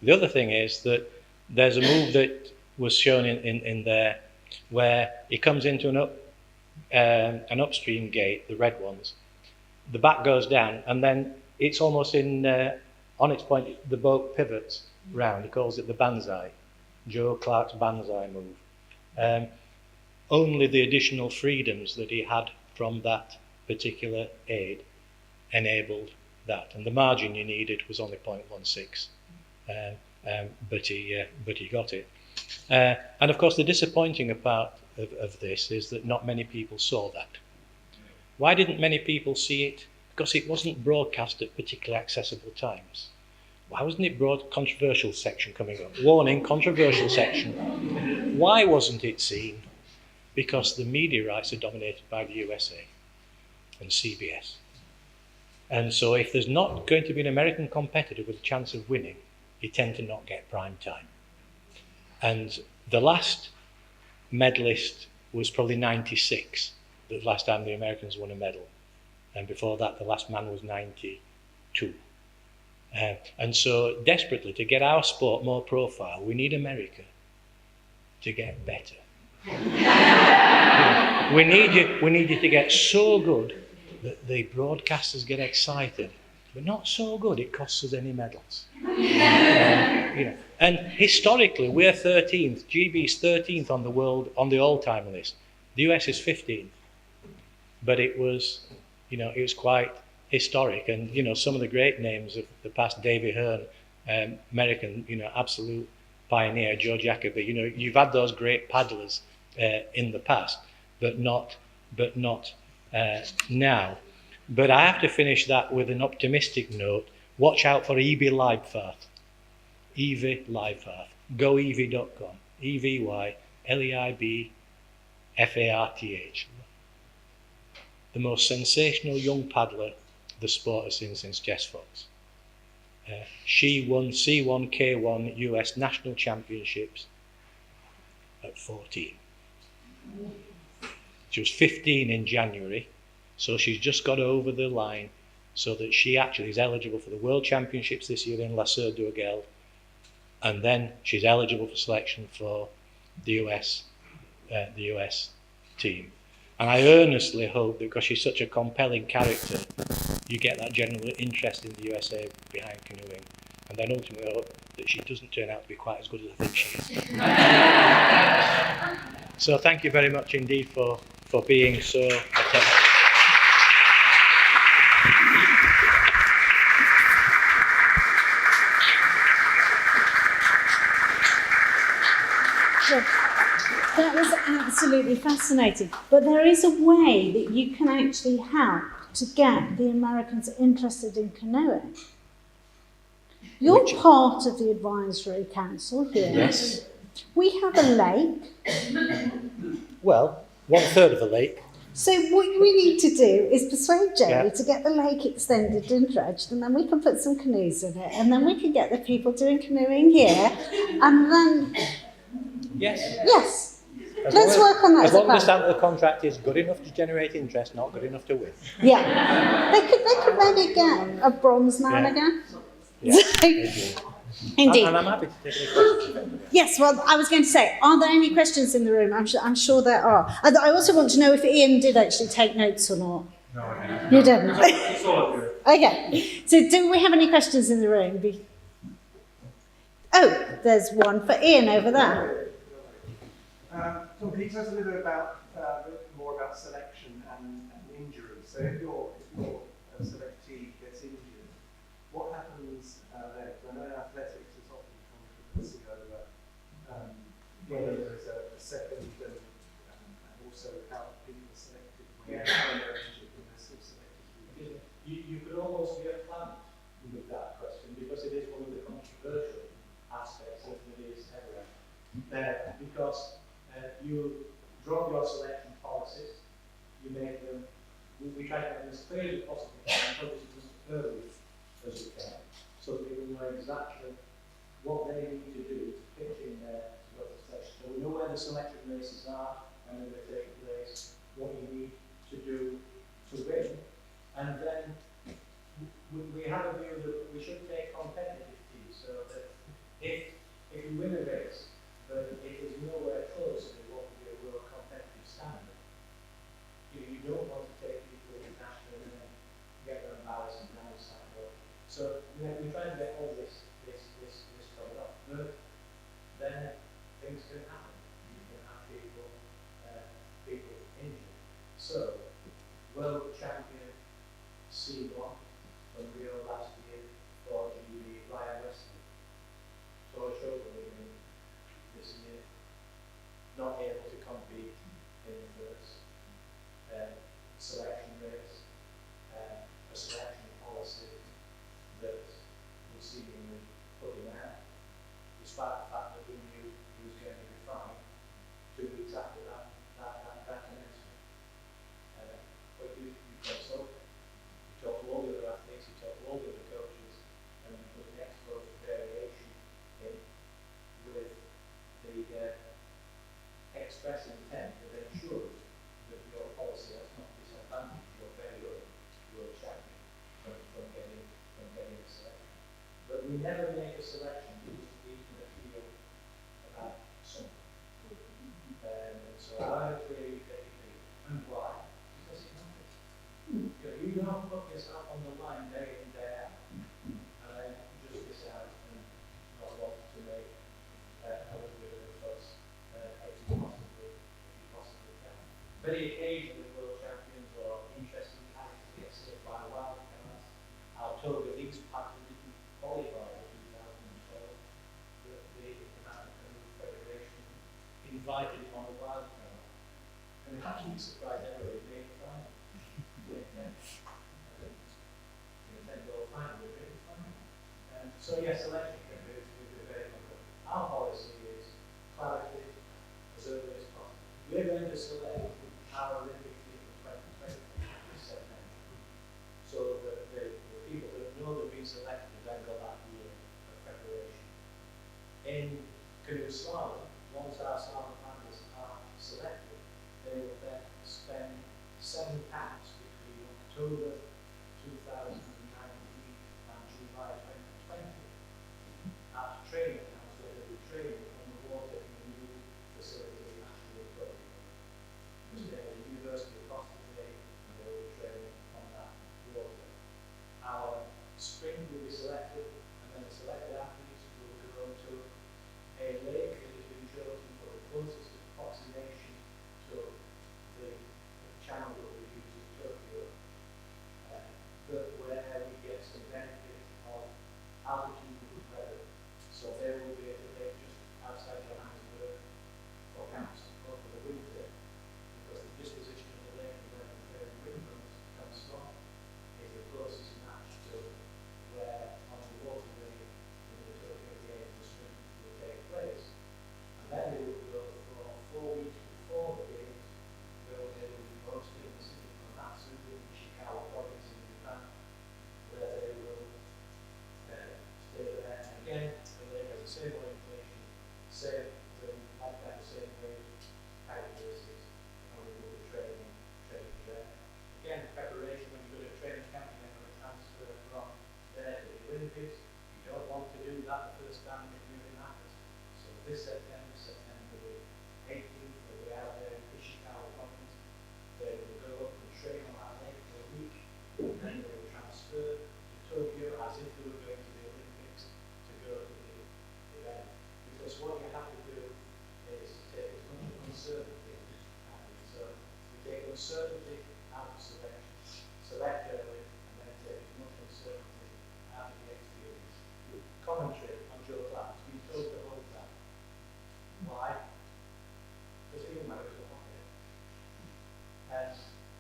The other thing is that there's a move that was shown in there where he comes into an upstream gate, the red ones. The back goes down, and then it's almost on its point, the boat pivots round. He calls it the banzai, Joe Clark's banzai move. Only the additional freedoms that he had from that particular aid enabled that, and the margin you needed was only 0.16, but he got it. And of course, the disappointing part of this is that not many people saw that. Why didn't many people see it? Because it wasn't broadcast at particularly accessible times. Why wasn't it controversial section coming up? Warning, controversial section. Why wasn't it seen? Because the media rights are dominated by the USA and CBS. And so if there's not going to be an American competitor with a chance of winning, you tend to not get prime time. And the last medalist was probably 96, the last time the Americans won a medal. And before that, the last man was 92. And so desperately, to get our sport more profile, we need America to get better. We need you to get so good that the broadcasters get excited, but not so good it costs us any medals. And historically, we're 13th. GB's 13th on the world on the all-time list. The US is 15th, but it was quite historic. And some of the great names of the past, Davy Hearn, American, absolute pioneer, Joe Jacoby. You've had those great paddlers in the past, but not now. But I have to finish that with an optimistic note. Watch out for Evie Leibfarth. Evie Leibfarth. GoEvie.com. EVYLEIBFARTH. The most sensational young paddler the sport has seen since Jess Fox. She won C1, K1 US National Championships at 14. She was 15 in January, so she's just got over the line so that she actually is eligible for the World Championships this year in La Sœur d'Urgell, and then she's eligible for selection for the US team. And I earnestly hope that because she's such a compelling character, you get that general interest in the USA behind canoeing, and then ultimately hope that she doesn't turn out to be quite as good as I think she is. So thank you very much indeed for being so attentive. That was absolutely fascinating. But there is a way that you can actually help to get the Americans interested in canoeing. You're part of the Advisory Council here. Yes. We have a lake. Well, 1/3 of the lake. So what we need to do is persuade Jerry to get the lake extended and dredged, and then we can put some canoes in it, and then we can get the people doing canoeing here, and then... Yes. Let's work on that. As long as the contract is good enough to generate interest, not good enough to win. Yeah. They could maybe get a bronze now and again. Yeah, Indeed. And I'm happy to take any questions. Yes, well, I was going to say, are there any questions in the room? I'm sure there are. I also want to know if Ian did actually take notes or not. No, I didn't. You didn't? It's all good. Okay. So do we have any questions in the room? Oh, there's one for Ian over there. Tom, can you tell us a little bit more about selection and injury? So if your selectee gets injured, what happens there? Because I know in athletics there's often controversy over whether there is a second and also how people are selected when they're injured and they're still selected. You could almost be a plant with that question, because it is one of the controversial aspects of the area. Because you drop your selection policies, you make them, we try to make them as clear as possible and publish them as early as we can, so that people know exactly what they need to do to pitch in there to go to the selection. So we know where the selection races are, and when they take place, what you need to do to win. And then we have a view that we should take competitive teams, so that if you win a race, but it is nowhere close to what would be a world competitive standard, you don't want to take people international and then get them embarrassed and downside or in the first selection race, a selection policy that we seemingly put in out, despite the fact that we knew he was going to be fine 2 weeks after that announcement. But you consult, you talk to all the other athletes, you talk to all the other coaches, and you put an exposed variation in with the express intent that ensures that your policy has not disadvantaged your very own world champion from getting a selection. But we never make a selection because we even feel about something. And so I agree with Eddie. And why? Because it matters. You don't put yourself on the line day in, day out, and then just miss out and not want to make a little bit of a fuss if you possibly can. Very occasionally, world champions or interesting characters get saved by wild cards. Our Toga Leagues partner didn't qualify for 2012. The American Federation invited him on a wild card, and it actually surprised everybody. Made the final. So yes, selection can be very important. Our policy is clarity as early as possible. We're going to select our Olympic team for 2020 in September, so that the people that know they've been selected then got that year of preparation. In canoe slalom, once our slalom finalists are selected, they will then spend 7 camps between October 2019 and July 2020 at training camps where they will be training on the water in the new facility actually in Tokyo. Because they're at the university across the bay and they will be training on that water. Our spring will be selected, and then the selected athletes will go to a lake that has been chosen for the closest approximation to the channel that we use in Tokyo, but where we get some benefit of altitude and weather. So there will be a lake just outside Johannesburg for camps for the winter, because the disposition of the lake and where the wind comes from is the closest match to where on the waterway in the Tokyo Games the swim will take place. And then they will go for 4 weeks before the games, where they will be hosted in the city of Komatsu in Ishikawa province in Japan, where they will stay there. And again, the lake has the same orientation, same like that, the same way characteristics, and we will be training there. Again, preparation, when you go to training camp, you're going to transfer from there to the Olympics. You don't want to do that the first time you're in Athens. So this September the 18th, they'll be out there in Ishikawa province. They will go up and train on that lake for a week, and then they will transfer to Tokyo as if they were going to the Olympics to go to the event. Because what you have to do is take as much uncertainty out of it. So we take uncertainty out of selection, select early, and then take as much uncertainty out of the experience. Commentary on Joe Clark has been told to hold that. Why? Because he married a hockey. And,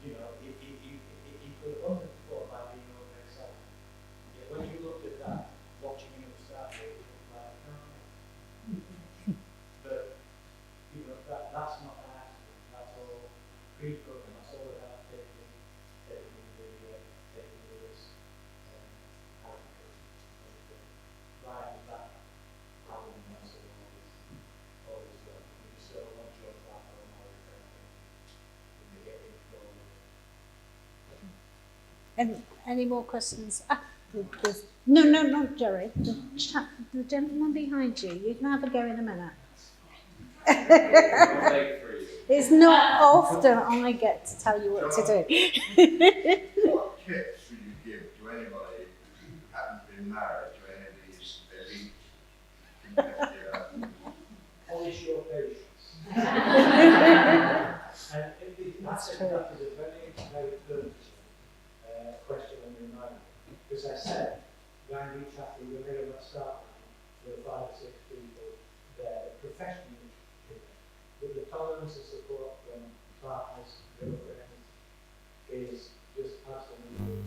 you know, he could have underperformed by being overexcited. Yet when you looked at that, watching him at the start, it looked like, but, you know, that's not an accident. That's all pre-programmed. That's all about taking the risk out of it. Right with that problem, that's always done. You just don't want your flat or more when you get into Any more questions? No, not Jerry. The gentleman behind you. You can have a go in a minute. It's not often I get to tell you what to do. What tips would you give to anybody who hasn't been married to any of these elite competitors? polish your patience. And that's a very, very good question on your mind. Because I said, when we chatted, we're going to start with 5 or 6 people there, professionally, with the tolerance and support from girlfriend is just absolutely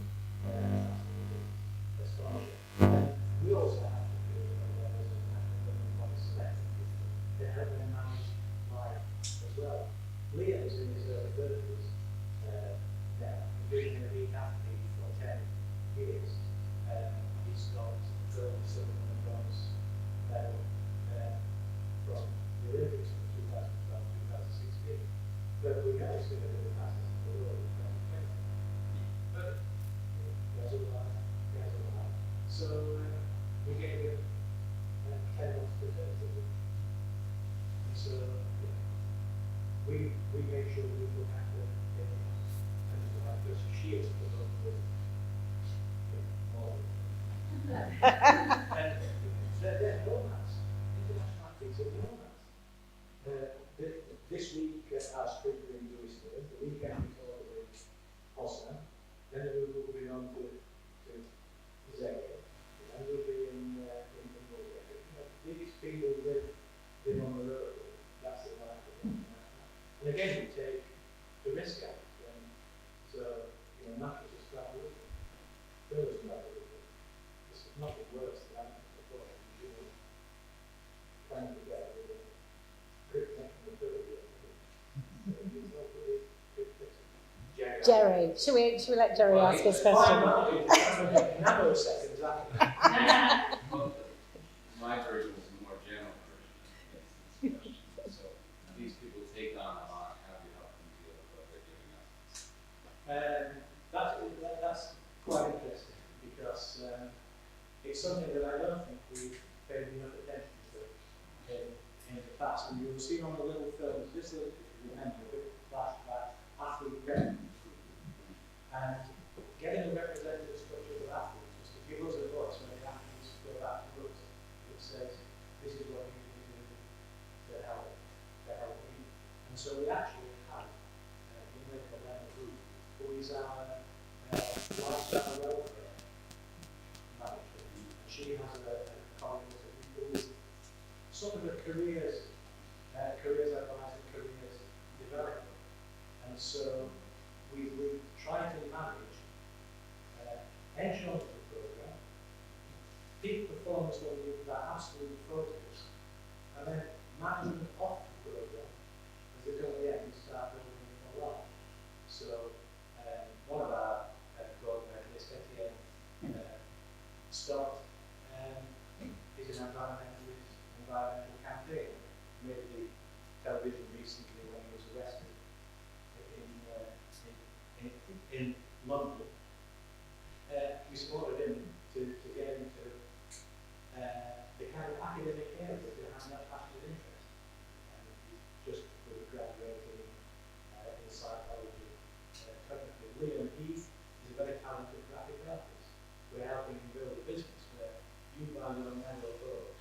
astonishing. And we also have to do as a national government body selecting people to help them manage life as well. Liam is in his early 30s now. He's been in the academy for 10 years. He's got gold, silver, and bronze medal from the Olympics from 2012 2016. But we know it's going to be the fastest in the world in 2020. But there's a lot. So we gave him 10 months paternity. And so we make sure we look after him and because she is put up with more. And they're romance. International athletes are romance. This week our sprinter in Lewiston, the weekend before with Osna, then we will be on to Zeke, and we'll be in Norway. These people live on the road. That's the life of them. And again, we take the risk out. So, mattresses travel with them. Pillows travel with them. There's nothing worse than having to support a human trying to get with a grip neck and the pillow. Jerry, should we let Jerry ask his question? Nanoseconds, my version is a more general version. So these people take on a lot. How do you help them deal with what they're giving up? That's quite interesting because it's something that I don't think we've paid enough attention to in the past. And you'll see on the little films, just remember the flashback athlete rep. And getting a representative structure of athletes is to give us a voice when the athletes go back to us. It says, this is what you can do to help me. And so we actually have in the group who is our lifestyle welfare manager. And she has a colleague who is sort of a careers advisor, careers development. And so we try to manage entry onto the program, peak performance when you've got absolute focus, and then management off the program as they go at the end and start building a life. So one of our goals is Etienne Stott is an environmental campaign. He made the television recently when he was arrested in London. We supported him to get into the kind of academic area behind that passionate interest. Just graduating in psychology. Liam Heath is a very talented graphic artist. We're helping him build a business where you buy your medal boat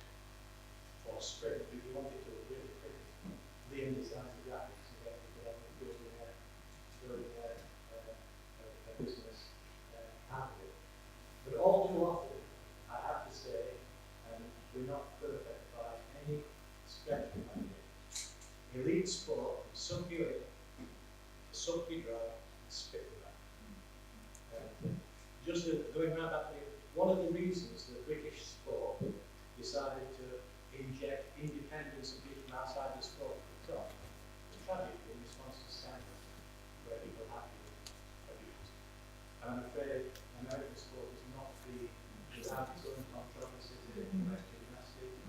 for sprint, if you want it to look really pretty. Liam designs the graphics and gets people up and building a business out of it. But all too often, I have to say, we're not perfect by any stretch of my name. Elite sport, some do it, some do drive, and spit around. Just going around that way, one of the reasons that British sport decided to inject independence and people outside the sport at the top was tragically in response to scandal, where people have been abused. And I'm afraid American sport is not free without its own controversies in gymnastics,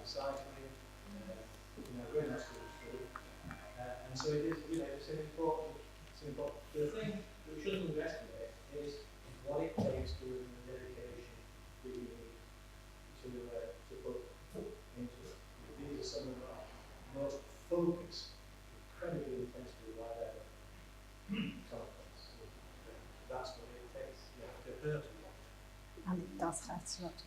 cycling, going to school through. And so it is, it's an important. The thing that we shouldn't underestimate is what it takes to the dedication that you need to put into it. These are some of our most focused, incredibly intensely wide ever conference. That's what it takes. You have to hurt a lot. And it does hurt a lot.